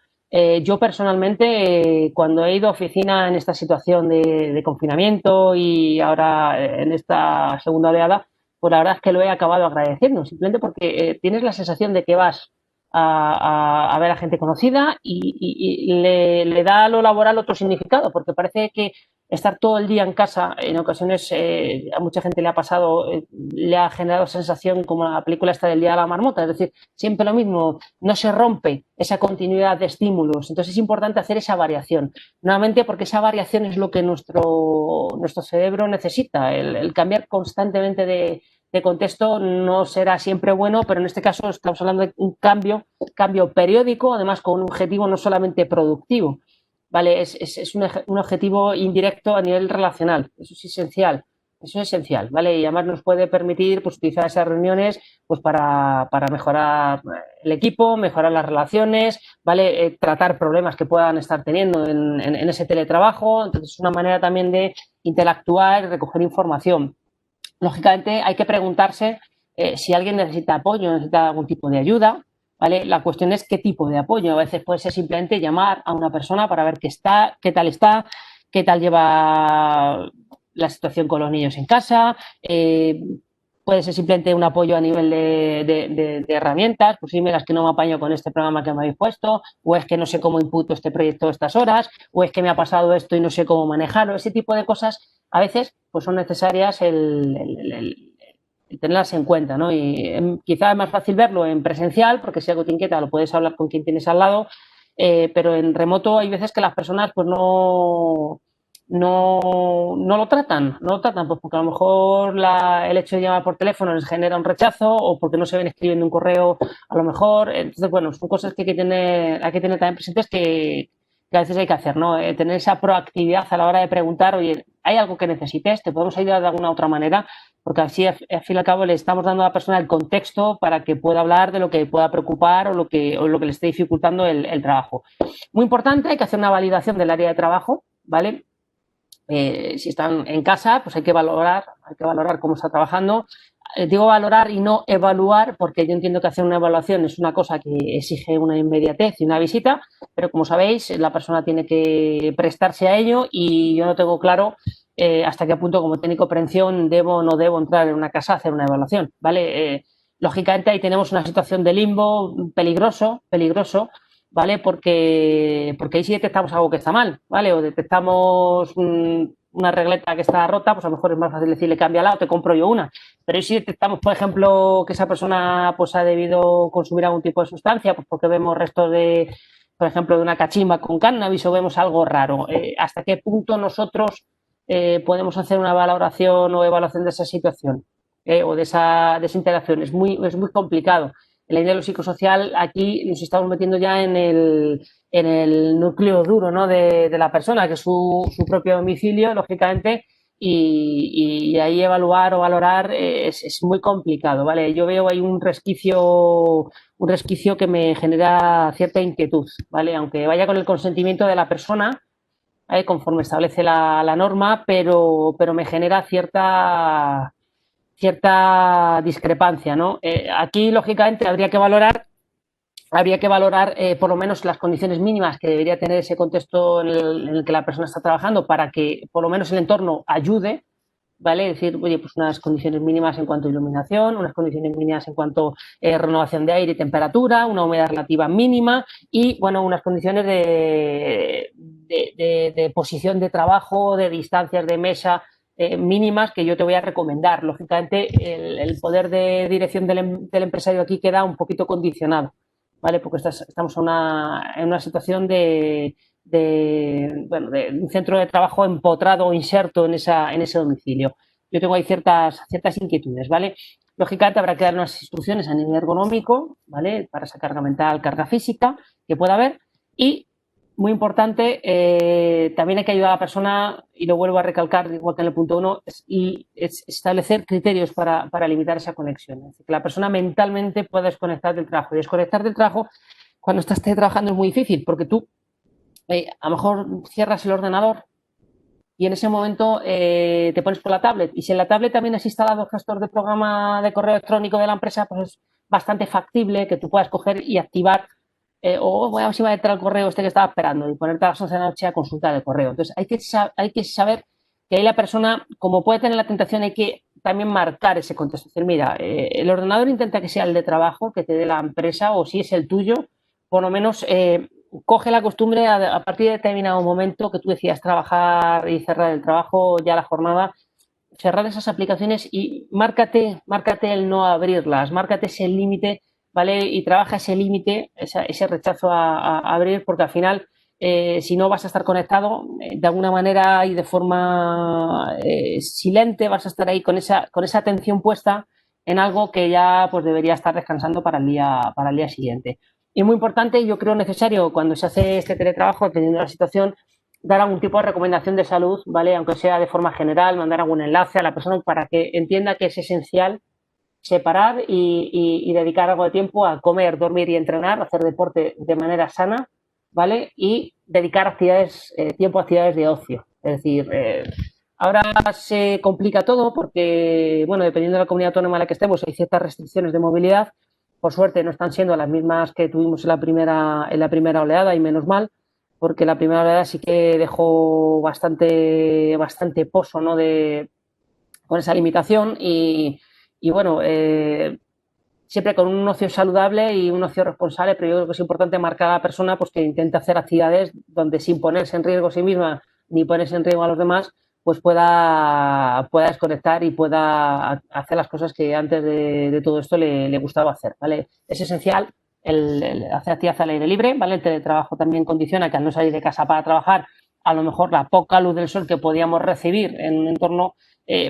Yo personalmente, cuando he ido a oficina en esta situación de confinamiento y ahora en esta segunda oleada, pues la verdad es que lo he acabado agradeciendo, simplemente porque tienes la sensación de que vas a ver a gente conocida y le da a lo laboral otro significado, porque parece que estar todo el día en casa, en ocasiones a mucha gente le ha pasado, le ha generado sensación como la película esta del Día de la Marmota, es decir, siempre lo mismo, no se rompe esa continuidad de estímulos, entonces es importante hacer esa variación, nuevamente porque esa variación es lo que nuestro cerebro necesita, el cambiar constantemente de contexto no será siempre bueno, pero en este caso estamos hablando de un cambio periódico, además con un objetivo no solamente productivo, ¿vale? Es un objetivo indirecto a nivel relacional, eso es esencial, ¿vale? Y además nos puede permitir pues, utilizar esas reuniones pues, para mejorar el equipo, mejorar las relaciones, ¿vale? Tratar problemas que puedan estar teniendo en ese teletrabajo, entonces es una manera también de interactuar y recoger información. Lógicamente hay que preguntarse si alguien necesita apoyo, necesita algún tipo de ayuda, ¿vale? La cuestión es qué tipo de apoyo. A veces puede ser simplemente llamar a una persona para ver qué tal lleva la situación con los niños en casa. Puede ser simplemente un apoyo a nivel de herramientas, pues dime las que no me apaño con este programa que me habéis puesto, o es que no sé cómo imputo este proyecto a estas horas, o es que me ha pasado esto y no sé cómo manejarlo. Ese tipo de cosas a veces pues son necesarias el tenerlas en cuenta, ¿no? Y quizá es más fácil verlo en presencial, porque si algo te inquieta lo puedes hablar con quien tienes al lado, pero en remoto hay veces que las personas pues no lo tratan, pues porque a lo mejor el hecho de llamar por teléfono les genera un rechazo o porque no se ven escribiendo un correo a lo mejor. Entonces, bueno, son cosas que hay que tener también presentes que a veces hay que hacer, ¿no? Tener esa proactividad a la hora de preguntar, oye, ¿hay algo que necesites? ¿Te podemos ayudar de alguna otra manera? Porque así, al fin y al cabo, le estamos dando a la persona el contexto para que pueda hablar de lo que pueda preocupar o lo que le esté dificultando el trabajo. Muy importante, hay que hacer una validación del área de trabajo, ¿vale? Si están en casa, pues hay que valorar cómo está trabajando. Digo valorar y no evaluar, porque yo entiendo que hacer una evaluación es una cosa que exige una inmediatez y una visita, pero como sabéis, la persona tiene que prestarse a ello y yo no tengo claro hasta qué punto como técnico de prevención debo o no debo entrar en una casa a hacer una evaluación, ¿vale? Lógicamente ahí tenemos una situación de limbo peligroso, ¿vale? Porque ahí sí detectamos algo que está mal, ¿vale? O detectamos una regleta que está rota, pues a lo mejor es más fácil decirle cámbiala o te compro yo una. Pero si detectamos, por ejemplo, que esa persona pues ha debido consumir algún tipo de sustancia, pues porque vemos restos de, por ejemplo, de una cachimba con cannabis o vemos algo raro, ¿hasta qué punto nosotros podemos hacer una valoración o evaluación de esa situación o de esa interacción? Es muy complicado. En la idea de lo psicosocial, aquí nos estamos metiendo ya en el núcleo duro, ¿no? de la persona, que es su propio domicilio, lógicamente, y ahí evaluar o valorar es muy complicado, ¿vale? Yo veo ahí un resquicio que me genera cierta inquietud, ¿vale? Aunque vaya con el consentimiento de la persona, conforme establece la norma, pero me genera cierta discrepancia, ¿no? Aquí, lógicamente, habría que valorar por lo menos las condiciones mínimas que debería tener ese contexto en el que la persona está trabajando para que por lo menos el entorno ayude, ¿vale? Es decir, oye, pues unas condiciones mínimas en cuanto a iluminación, unas condiciones mínimas en cuanto a renovación de aire y temperatura, una humedad relativa mínima y, bueno, unas condiciones de posición de trabajo, de distancias de mesa mínimas que yo te voy a recomendar. Lógicamente, el poder de dirección del empresario aquí queda un poquito condicionado, ¿vale? Porque estamos en una situación de un centro de trabajo empotrado o inserto en ese domicilio. Yo tengo ahí ciertas inquietudes, ¿vale? Lógicamente habrá que dar unas instrucciones a nivel ergonómico, ¿vale? Para esa carga mental, carga física que pueda haber y, muy importante, también hay que ayudar a la persona, y lo vuelvo a recalcar, igual que en el punto 1, es establecer criterios para limitar esa conexión. Es decir, que la persona mentalmente pueda desconectar del trabajo. Y desconectar del trabajo cuando estás trabajando es muy difícil porque tú a lo mejor cierras el ordenador y en ese momento te pones por la tablet. Y si en la tablet también has instalado el gestor de programa de correo electrónico de la empresa, pues es bastante factible que tú puedas coger y activar voy a ver si va a entrar el correo que estaba esperando y ponerte a las 11 de la noche a consultar el correo. Entonces hay que saber que ahí la persona, como puede tener la tentación, hay que también marcar ese contexto. Es decir, mira, el ordenador intenta que sea el de trabajo, que te dé la empresa, o si es el tuyo, por lo menos coge la costumbre a partir de determinado momento que tú decidas trabajar y cerrar el trabajo, ya la jornada, cerrar esas aplicaciones y márcate el no abrirlas, márcate ese límite, ¿vale? Y trabaja ese límite, ese rechazo a abrir, porque al final, si no vas a estar conectado, de alguna manera y de forma silente, vas a estar ahí con esa atención puesta en algo que ya pues debería estar descansando para el día siguiente. Y muy importante, yo creo necesario cuando se hace este teletrabajo, dependiendo de la situación, dar algún tipo de recomendación de salud, ¿vale? Aunque sea de forma general, mandar algún enlace a la persona para que entienda que es esencial separar y dedicar algo de tiempo a comer, dormir y entrenar, hacer deporte de manera sana, ¿vale? Y dedicar tiempo a actividades de ocio. Es decir, ahora se complica todo porque, bueno, dependiendo de la comunidad autónoma en la que estemos, hay ciertas restricciones de movilidad. Por suerte no están siendo las mismas que tuvimos en la primera oleada y menos mal, porque la primera oleada sí que dejó bastante pozo, ¿no? Con esa limitación y bueno, siempre con un ocio saludable y un ocio responsable, pero yo creo que es importante marcar a la persona pues, que intente hacer actividades donde sin ponerse en riesgo a sí misma ni ponerse en riesgo a los demás, pues pueda desconectar y pueda hacer las cosas que antes de todo esto le gustaba hacer, ¿vale? Es esencial el hacer actividad al aire libre, ¿vale? El teletrabajo también condiciona que al no salir de casa para trabajar, a lo mejor la poca luz del sol que podíamos recibir en un entorno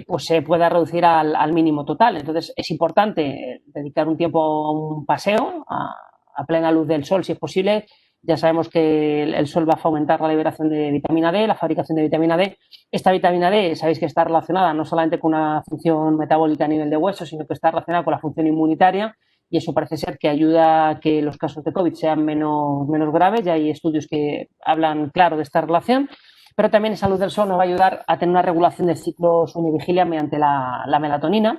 pues se pueda reducir al mínimo total. Entonces es importante dedicar un tiempo a un paseo a plena luz del sol si es posible. Ya sabemos que el sol va a fomentar la liberación de vitamina D, la fabricación de vitamina D. Esta vitamina D, sabéis que está relacionada no solamente con una función metabólica a nivel de hueso, sino que está relacionada con la función inmunitaria y eso parece ser que ayuda a que los casos de COVID sean menos graves. Ya hay estudios que hablan claro de esta relación. Pero también esa luz del sol nos va a ayudar a tener una regulación del ciclo sueño-vigilia mediante la melatonina.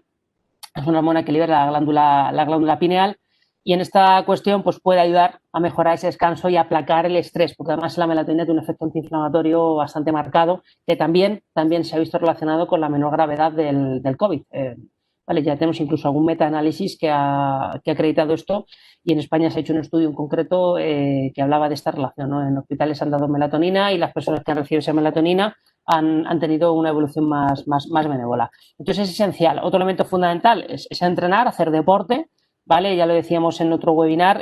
Es una hormona que libera la glándula pineal y en esta cuestión pues puede ayudar a mejorar ese descanso y aplacar el estrés, porque además la melatonina tiene un efecto antiinflamatorio bastante marcado que también se ha visto relacionado con la menor gravedad del COVID. ¿vale? Ya tenemos incluso algún metaanálisis que ha acreditado esto y en España se ha hecho un estudio en concreto que hablaba de esta relación, ¿no? En hospitales han dado melatonina y las personas que han recibido esa melatonina han tenido una evolución más benévola. Entonces es esencial. Otro elemento fundamental es entrenar, hacer deporte, ¿vale? Ya lo decíamos en otro webinar,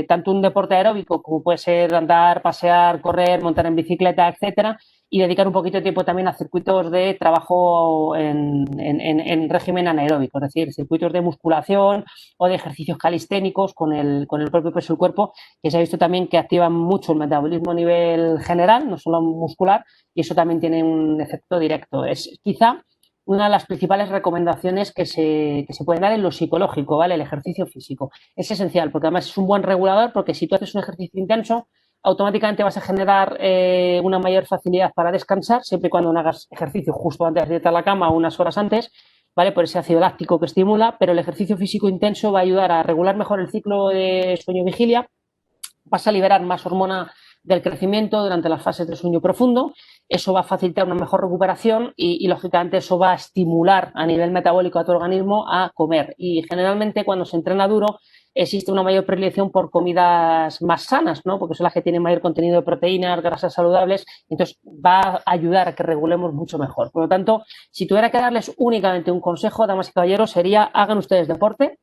tanto un deporte aeróbico como puede ser andar, pasear, correr, montar en bicicleta, etcétera, y dedicar un poquito de tiempo también a circuitos de trabajo en régimen anaeróbico, es decir, circuitos de musculación o de ejercicios calisténicos con el propio peso del cuerpo, que se ha visto también que activan mucho el metabolismo a nivel general, no solo muscular, y eso también tiene un efecto directo. Es quizá una de las principales recomendaciones que se pueden dar en lo psicológico, ¿vale? El ejercicio físico. Es esencial, porque además es un buen regulador, porque si tú haces un ejercicio intenso, automáticamente vas a generar una mayor facilidad para descansar, siempre y cuando no hagas ejercicio justo antes de irte a la cama o unas horas antes, ¿vale? Por ese ácido láctico que estimula, pero el ejercicio físico intenso va a ayudar a regular mejor el ciclo de sueño-vigilia, vas a liberar más hormona del crecimiento durante las fases de sueño profundo, eso va a facilitar una mejor recuperación y lógicamente eso va a estimular a nivel metabólico a tu organismo a comer y generalmente cuando se entrena duro existe una mayor predilección por comidas más sanas, ¿no? Porque son las que tienen mayor contenido de proteínas, grasas saludables, entonces va a ayudar a que regulemos mucho mejor. Por lo tanto, si tuviera que darles únicamente un consejo, damas y caballeros, sería hagan ustedes deporte,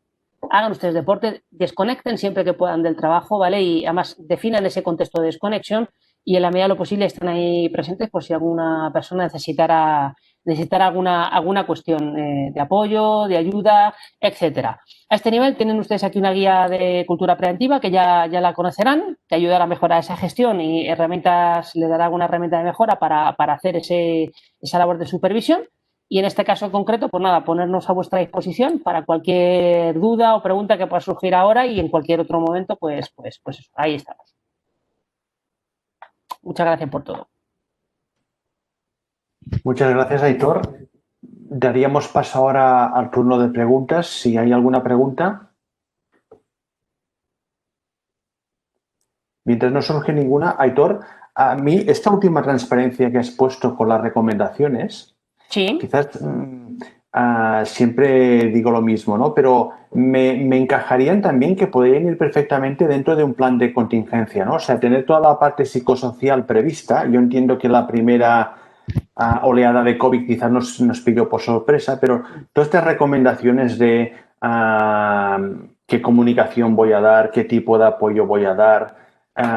desconecten siempre que puedan del trabajo, ¿vale? Y además definan ese contexto de desconexión y en la medida de lo posible estén ahí presentes por si alguna persona necesitara alguna cuestión de apoyo, de ayuda, etcétera. A este nivel tienen ustedes aquí una guía de cultura preventiva que ya la conocerán, que ayudará a mejorar esa gestión y le dará alguna herramienta de mejora para hacer esa labor de supervisión. Y en este caso concreto, pues nada, ponernos a vuestra disposición para cualquier duda o pregunta que pueda surgir ahora y en cualquier otro momento, pues eso, ahí estamos. Muchas gracias por todo. Muchas gracias, Aitor. Daríamos paso ahora al turno de preguntas. Si hay alguna pregunta. Mientras no surge ninguna, Aitor, a mí esta última transparencia que has puesto con las recomendaciones, sí. Quizás siempre digo lo mismo, ¿no? Pero me encajarían también que podrían ir perfectamente dentro de un plan de contingencia, ¿no? O sea, tener toda la parte psicosocial prevista. Yo entiendo que la primera oleada de COVID quizás nos pilló por sorpresa, pero todas estas recomendaciones de qué comunicación voy a dar, qué tipo de apoyo voy a dar,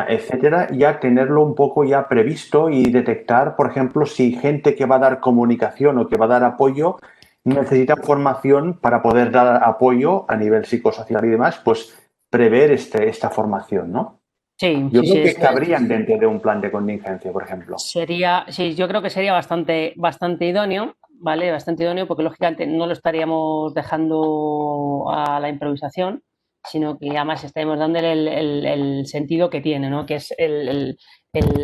etcétera, ya tenerlo un poco ya previsto y detectar, por ejemplo, si gente que va a dar comunicación o que va a dar apoyo necesita formación para poder dar apoyo a nivel psicosocial y demás, pues prever esta formación, ¿no? Sí, Yo sí, creo sí, que cabrían dentro de un plan de contingencia, por ejemplo. Sí, yo creo que sería bastante idóneo, ¿vale? Bastante idóneo porque lógicamente no lo estaríamos dejando a la improvisación, sino que además estaríamos dándole el sentido que tiene, ¿no? Que es el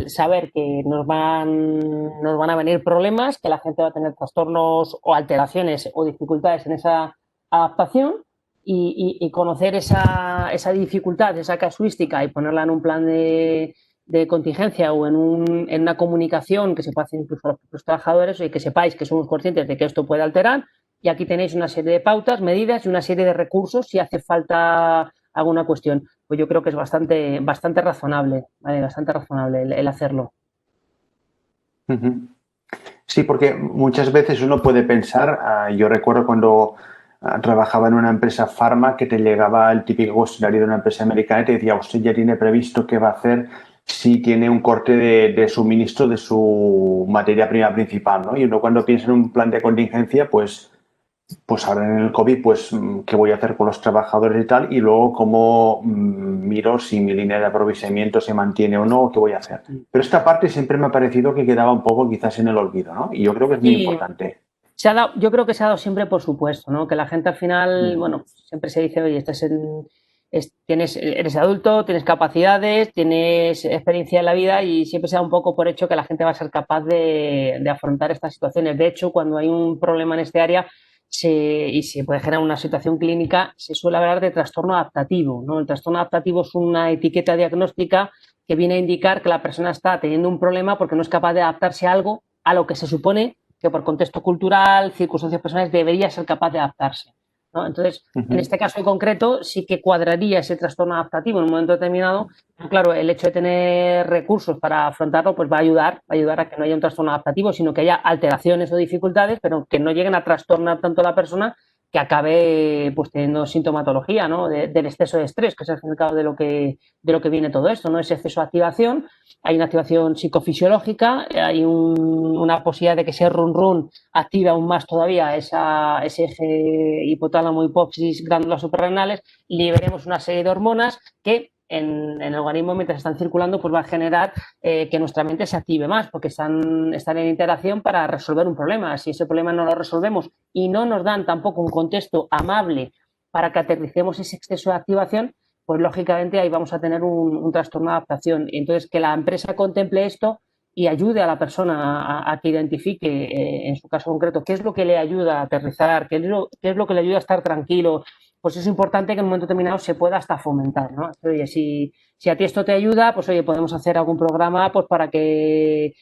saber que nos van a venir problemas, que la gente va a tener trastornos o alteraciones o dificultades en esa adaptación y conocer esa dificultad, esa casuística y ponerla en un plan de contingencia o en una comunicación que se puede hacer incluso a los trabajadores y que sepáis que somos conscientes de que esto puede alterar. Y aquí tenéis una serie de pautas, medidas y una serie de recursos si hace falta alguna cuestión. Pues yo creo que es bastante razonable, ¿vale? Bastante razonable el hacerlo. Sí, porque muchas veces uno puede pensar, yo recuerdo cuando trabajaba en una empresa farma que te llegaba el típico cuestionario de una empresa americana y te decía, usted ya tiene previsto qué va a hacer si tiene un corte de suministro de su materia prima principal, ¿no? Y uno cuando piensa en un plan de contingencia, pues ahora en el COVID, pues qué voy a hacer con los trabajadores y tal, y luego cómo miro si mi línea de aprovisionamiento se mantiene o no, qué voy a hacer. Pero esta parte siempre me ha parecido que quedaba un poco quizás en el olvido, ¿no? Y yo creo que es muy importante. Yo creo que se ha dado siempre por supuesto, ¿no? Que la gente al final, bueno, siempre se dice, oye, eres adulto, tienes capacidades, tienes experiencia en la vida y siempre se da un poco por hecho que la gente va a ser capaz de afrontar estas situaciones. De hecho, cuando hay un problema en este área y se puede generar una situación clínica, se suele hablar de trastorno adaptativo, ¿no? El trastorno adaptativo es una etiqueta diagnóstica que viene a indicar que la persona está teniendo un problema porque no es capaz de adaptarse a algo a lo que se supone que por contexto cultural, circunstancias personales, debería ser capaz de adaptarse. ¿no? Entonces, en este caso en concreto, sí que cuadraría ese trastorno adaptativo en un momento determinado. Claro, el hecho de tener recursos para afrontarlo, pues va a ayudar a que no haya un trastorno adaptativo, sino que haya alteraciones o dificultades, pero que no lleguen a trastornar tanto a la persona que acabe pues teniendo sintomatología, ¿no? Del exceso de estrés, que es el significado de lo que viene todo esto, ¿no? Ese exceso de activación, hay una activación psicofisiológica, hay una posibilidad de que ese run active aún más todavía ese eje hipotálamo, hipófisis, glándulas suprarrenales, liberemos una serie de hormonas que en el organismo, mientras están circulando, pues va a generar que nuestra mente se active más, porque están en interacción para resolver un problema. Si ese problema no lo resolvemos y no nos dan tampoco un contexto amable para que aterricemos ese exceso de activación, pues lógicamente ahí vamos a tener un trastorno de adaptación. Y entonces que la empresa contemple esto y ayude a la persona a que identifique, en su caso concreto, qué es lo que le ayuda a aterrizar, qué es lo que le ayuda a estar tranquilo, pues es importante que en un momento determinado se pueda hasta fomentar, ¿no? Oye, si a ti esto te ayuda, pues oye, podemos hacer algún programa pues para que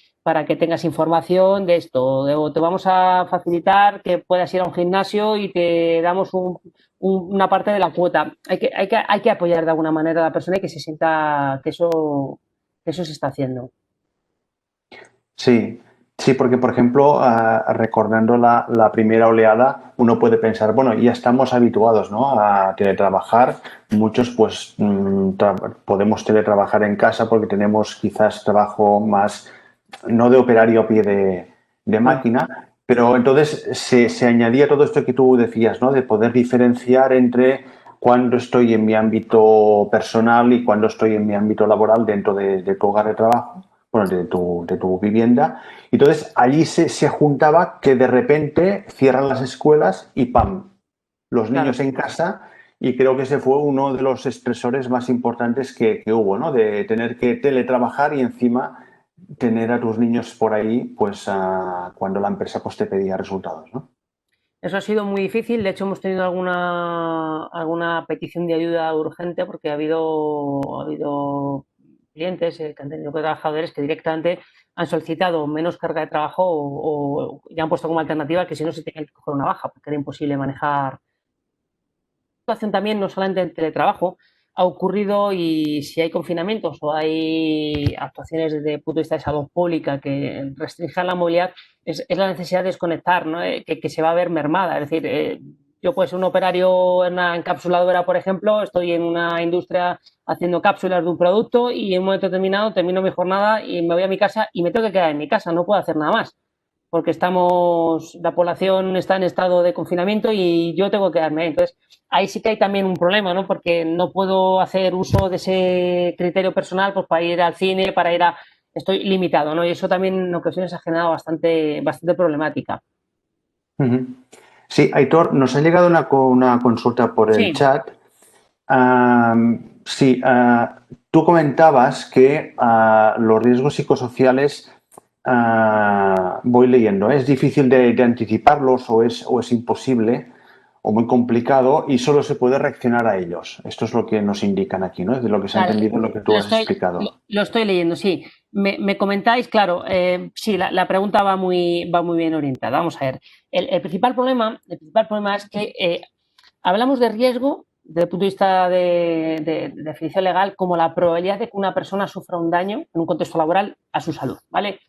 tengas información de esto, o te vamos a facilitar que puedas ir a un gimnasio y te damos una parte de la cuota. Hay que apoyar de alguna manera a la persona y que se sienta que eso se está haciendo. Sí, sí, porque por ejemplo, recordando la primera oleada, uno puede pensar, bueno, ya estamos habituados, ¿no?, a teletrabajar. Muchos pues podemos teletrabajar en casa porque tenemos quizás trabajo más, no de operario a pie de máquina, pero entonces se añadía todo esto que tú decías, ¿no?, de poder diferenciar entre cuando estoy en mi ámbito personal y cuando estoy en mi ámbito laboral dentro de tu hogar de trabajo, bueno, de tu vivienda. Entonces, allí se juntaba que de repente cierran las escuelas y ¡pam!, los niños en casa, y creo que ese fue uno de los estresores más importantes que hubo, ¿no?, de tener que teletrabajar y encima tener a tus niños por ahí, pues cuando la empresa pues te pedía resultados, ¿no? Eso ha sido muy difícil. De hecho, hemos tenido alguna petición de ayuda urgente porque ha habido clientes que han tenido trabajadores que directamente han solicitado menos carga de trabajo o ya han puesto como alternativa que si no se tenían que coger una baja porque era imposible manejar. La situación también, no solamente en teletrabajo, ha ocurrido, y si hay confinamientos o hay actuaciones desde el punto de vista de salud pública que restrinjan la movilidad, es la necesidad de desconectar, ¿no? Que se va a ver mermada. Es decir, yo pues un operario en una encapsuladora, por ejemplo, estoy en una industria haciendo cápsulas de un producto y en un momento determinado termino mi jornada y me voy a mi casa y me tengo que quedar en mi casa, no puedo hacer nada más porque la población está en estado de confinamiento y yo tengo que quedarme. Entonces, ahí sí que hay también un problema, ¿no? Porque no puedo hacer uso de ese criterio personal pues para ir al cine, estoy limitado, ¿no? Y eso también en ocasiones ha generado bastante problemática. Sí, Aitor, nos ha llegado una consulta por el chat. Sí, tú comentabas que los riesgos psicosociales, voy leyendo, es difícil de anticiparlos o es imposible o muy complicado y solo se puede reaccionar a ellos. Esto es lo que nos indican aquí, ¿no? Es de lo que se ha entendido lo que tú has explicado. Lo estoy leyendo, sí. Me comentáis, claro, sí, la pregunta va muy bien orientada. Vamos a ver. El principal problema es que hablamos de riesgo desde el punto de vista de definición legal como la probabilidad de que una persona sufra un daño en un contexto laboral a su salud, ¿vale?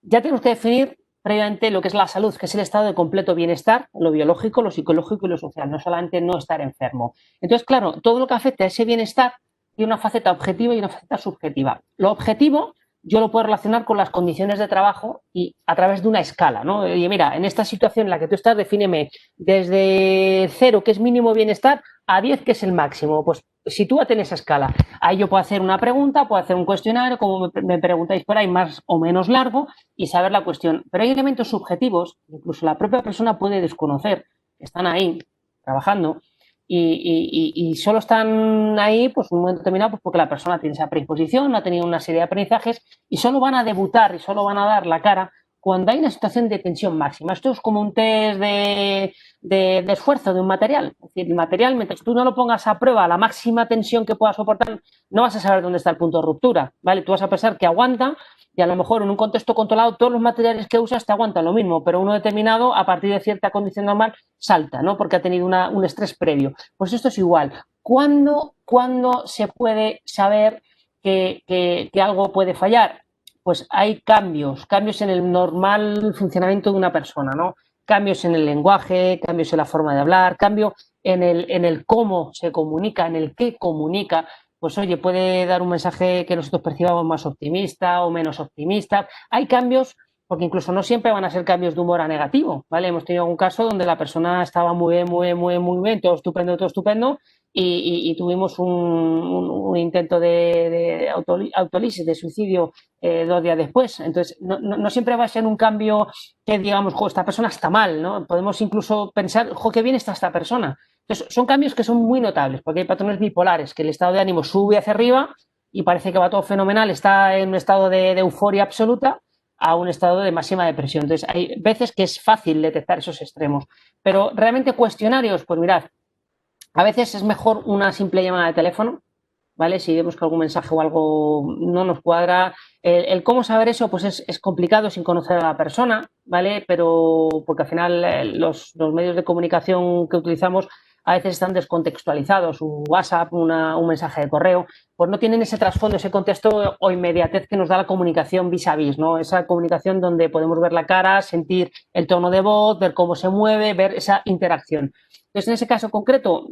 Ya tenemos que definir previamente lo que es la salud, que es el estado de completo bienestar, lo biológico, lo psicológico y lo social, no solamente no estar enfermo. Entonces, claro, todo lo que afecta a ese bienestar tiene una faceta objetiva y una faceta subjetiva. Lo objetivo yo lo puedo relacionar con las condiciones de trabajo y a través de una escala, ¿no? Oye, mira, en esta situación en la que tú estás, defíneme desde 0, que es mínimo bienestar, a 10, que es el máximo. Pues sitúate en esa escala. Ahí yo puedo hacer una pregunta, puedo hacer un cuestionario, como me preguntáis por ahí, más o menos largo, y saber la cuestión. Pero hay elementos subjetivos, incluso la propia persona puede desconocer, que están ahí trabajando, y solo están ahí pues un momento determinado pues porque la persona tiene esa predisposición, ha tenido una serie de aprendizajes y solo van a debutar y solo van a dar la cara cuando hay una situación de tensión máxima. Esto es como un test de esfuerzo de un material. Es decir, el material, mientras tú no lo pongas a prueba a la máxima tensión que pueda soportar, no vas a saber dónde está el punto de ruptura, ¿vale? Tú vas a pensar que aguanta y a lo mejor en un contexto controlado todos los materiales que usas te aguantan lo mismo, pero uno determinado, a partir de cierta condición normal, salta, ¿no? Porque ha tenido un estrés previo. Pues esto es igual. ¿Cuándo se puede saber que algo puede fallar? Pues hay cambios en el normal funcionamiento de una persona, ¿no? Cambios en el lenguaje, cambios en la forma de hablar, cambio en el cómo se comunica, en el qué comunica. Pues oye, puede dar un mensaje que nosotros percibamos más optimista o menos optimista. Hay cambios, porque incluso no siempre van a ser cambios de humor a negativo, ¿vale? Hemos tenido algún caso donde la persona estaba muy bien, todo estupendo, y tuvimos un intento de autolisis, de suicidio 2 días después. Entonces, no siempre va a ser un cambio que digamos, esta persona está mal, ¿no? Podemos incluso pensar, qué bien está esta persona. Entonces, son cambios que son muy notables, porque hay patrones bipolares, que el estado de ánimo sube hacia arriba y parece que va todo fenomenal, está en un estado de euforia absoluta a un estado de máxima depresión. Entonces, hay veces que es fácil detectar esos extremos. Pero realmente cuestionarios, pues mirad, a veces es mejor una simple llamada de teléfono, ¿vale? Si vemos que algún mensaje o algo no nos cuadra. El cómo saber eso, pues es complicado sin conocer a la persona, ¿vale? Pero porque al final los medios de comunicación que utilizamos a veces están descontextualizados. Un WhatsApp, un mensaje de correo, pues no tienen ese trasfondo, ese contexto o inmediatez que nos da la comunicación vis a vis, ¿no? Esa comunicación donde podemos ver la cara, sentir el tono de voz, ver cómo se mueve, ver esa interacción. Entonces, en ese caso concreto,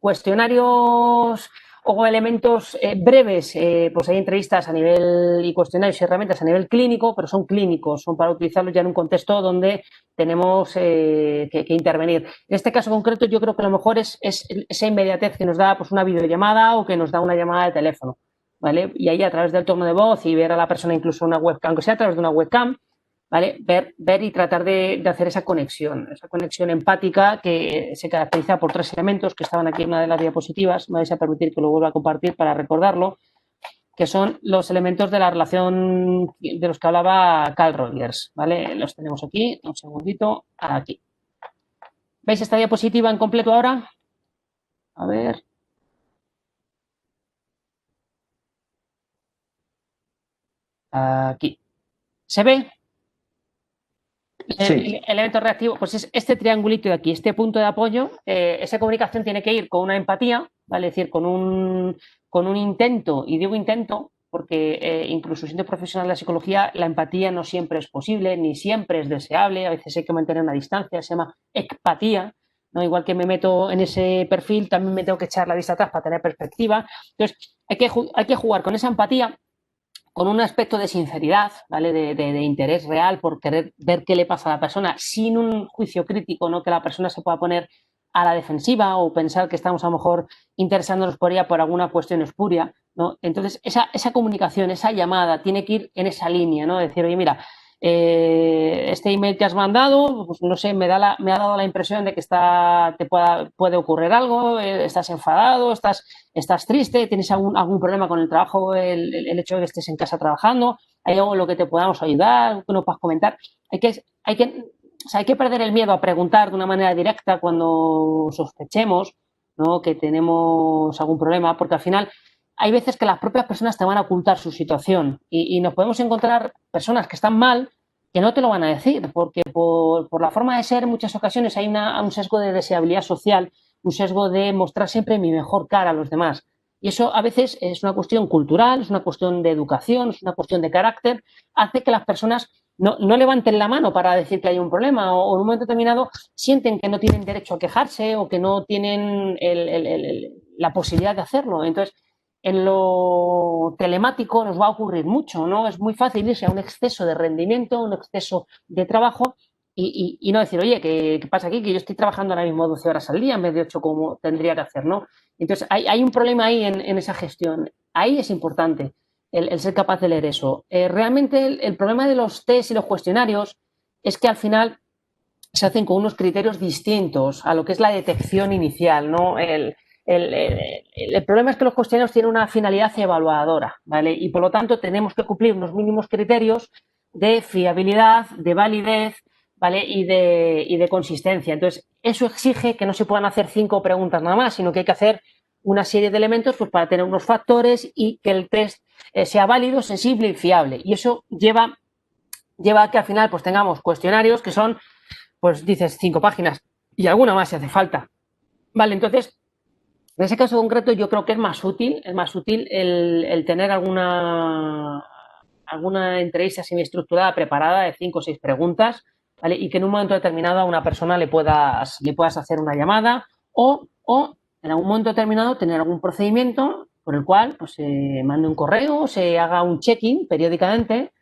cuestionarios o elementos breves, pues hay entrevistas a nivel y cuestionarios y herramientas a nivel clínico, pero son clínicos, son para utilizarlos ya en un contexto donde tenemos que intervenir. En este caso concreto yo creo que lo mejor es esa inmediatez que nos da pues una videollamada o que nos da una llamada de teléfono, ¿vale? Y ahí a través del tono de voz y ver a la persona incluso una webcam, aunque sea a través de una webcam, ¿vale? Ver y tratar de hacer esa conexión empática que se caracteriza por 3 elementos que estaban aquí en una de las diapositivas. Me vais a permitir que lo vuelva a compartir para recordarlo, que son los elementos de la relación de los que hablaba Carl Rogers, ¿vale? Los tenemos aquí, un segundito, aquí. ¿Veis esta diapositiva en completo ahora? A ver. Aquí. ¿Se ve? Sí. El elemento reactivo, pues es este triangulito de aquí, este punto de apoyo. Esa comunicación tiene que ir con una empatía, ¿vale? Es decir, con un intento, y digo intento porque incluso siendo profesional de la psicología, la empatía no siempre es posible, ni siempre es deseable, a veces hay que mantener una distancia, se llama ecpatía, ¿no? Igual que me meto en ese perfil, también me tengo que echar la vista atrás para tener perspectiva. Entonces, hay que jugar con esa empatía, con un aspecto de sinceridad, ¿vale? De interés real por querer ver qué le pasa a la persona, sin un juicio crítico, ¿no? Que la persona se pueda poner a la defensiva o pensar que estamos a lo mejor interesándonos por ella por alguna cuestión espuria, ¿no? Entonces, esa comunicación, esa llamada, tiene que ir en esa línea, ¿no? Decir, oye, mira, este email que has mandado, pues no sé, me ha dado la impresión de que puede ocurrir algo, estás enfadado, estás triste, tienes algún problema con el trabajo, el hecho de que estés en casa trabajando, hay algo en lo que te podamos ayudar, que nos puedas comentar. Hay que perder el miedo a preguntar de una manera directa cuando sospechemos, ¿no? Que tenemos algún problema, porque al final hay veces que las propias personas te van a ocultar su situación y nos podemos encontrar personas que están mal que no te lo van a decir, porque por la forma de ser en muchas ocasiones hay un sesgo de deseabilidad social, un sesgo de mostrar siempre mi mejor cara a los demás. Y eso a veces es una cuestión cultural, es una cuestión de educación, es una cuestión de carácter, hace que las personas no levanten la mano para decir que hay un problema o en un momento determinado sienten que no tienen derecho a quejarse o que no tienen la posibilidad de hacerlo. Entonces, en lo telemático nos va a ocurrir mucho, ¿no? Es muy fácil irse a un exceso de rendimiento, un exceso de trabajo y no decir, oye, ¿qué pasa aquí? Que yo estoy trabajando ahora mismo 12 horas al día en vez de 8 como tendría que hacer, ¿no? Entonces, hay un problema ahí en esa gestión. Ahí es importante el ser capaz de leer eso. Realmente el problema de los test y los cuestionarios es que al final se hacen con unos criterios distintos a lo que es la detección inicial, ¿no? El problema es que los cuestionarios tienen una finalidad evaluadora, ¿vale? Y por lo tanto tenemos que cumplir unos mínimos criterios de fiabilidad, de validez, ¿vale? Y de consistencia. Entonces, eso exige que no se puedan hacer 5 preguntas nada más, sino que hay que hacer una serie de elementos pues, para tener unos factores y que el test sea válido, sensible y fiable. Y eso lleva a que al final pues, tengamos cuestionarios que son, pues dices, 5 páginas y alguna más si hace falta. Vale, entonces, en ese caso concreto yo creo que es más útil el tener alguna entrevista semiestructurada preparada de 5 o 6 preguntas, ¿vale? Y que en un momento determinado a una persona le puedas hacer una llamada o en algún momento determinado tener algún procedimiento por el cual pues, se mande un correo, se haga un check-in periódicamente,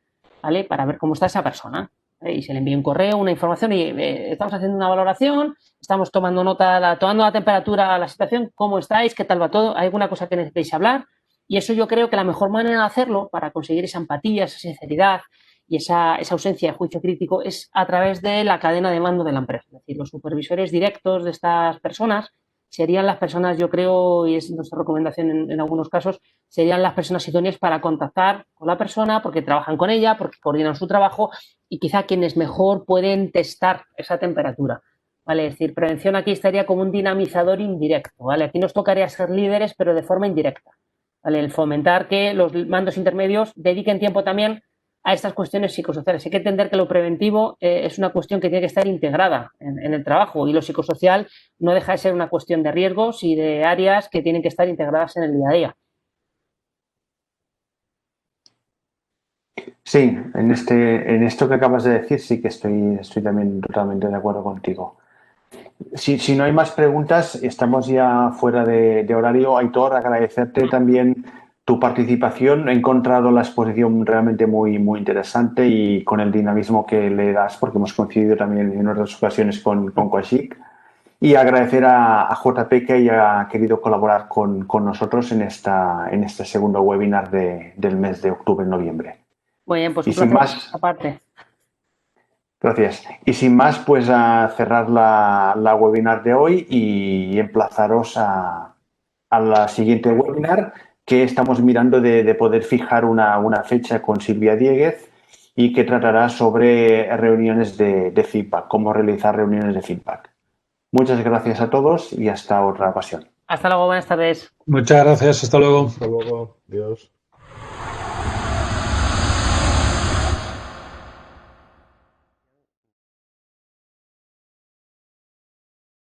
¿vale? Para ver cómo está esa persona. Y se le envía un correo, una información y estamos haciendo una valoración, estamos tomando tomando la temperatura a la situación, cómo estáis, qué tal va todo, hay alguna cosa que necesitéis hablar. Y eso yo creo que la mejor manera de hacerlo para conseguir esa empatía, esa sinceridad y esa ausencia de juicio crítico es a través de la cadena de mando de la empresa. Es decir, los supervisores directos de estas personas serían las personas, yo creo, y es nuestra recomendación en algunos casos, serían las personas idóneas para contactar con la persona porque trabajan con ella, porque coordinan su trabajo y quizá quienes mejor pueden testar esa temperatura. ¿Vale? Es decir, prevención aquí estaría como un dinamizador indirecto. ¿Vale? Aquí nos tocaría ser líderes, pero de forma indirecta. ¿Vale? El fomentar que los mandos intermedios dediquen tiempo también a estas cuestiones psicosociales. Hay que entender que lo preventivo es una cuestión que tiene que estar integrada en el trabajo y lo psicosocial no deja de ser una cuestión de riesgos y de áreas que tienen que estar integradas en el día a día. Sí, en esto que acabas de decir sí que estoy también totalmente de acuerdo contigo. Si no hay más preguntas, estamos ya fuera de horario. Aitor, agradecerte también tu participación. He encontrado la exposición realmente muy, muy interesante y con el dinamismo que le das, porque hemos coincidido también en otras ocasiones con Quashik. Y agradecer a JP que haya querido colaborar con nosotros en este segundo webinar del mes de octubre-noviembre. Muy bien, pues Y un sin placer más, aparte. gracias. Y sin más, pues a cerrar la webinar de hoy y emplazaros a la siguiente webinar que estamos mirando de poder fijar una fecha con Silvia Dieguez y que tratará sobre reuniones de feedback, cómo realizar reuniones de feedback. Muchas gracias a todos y hasta otra ocasión. Hasta luego, buenas tardes. Muchas gracias, hasta luego. Hasta luego. Adiós.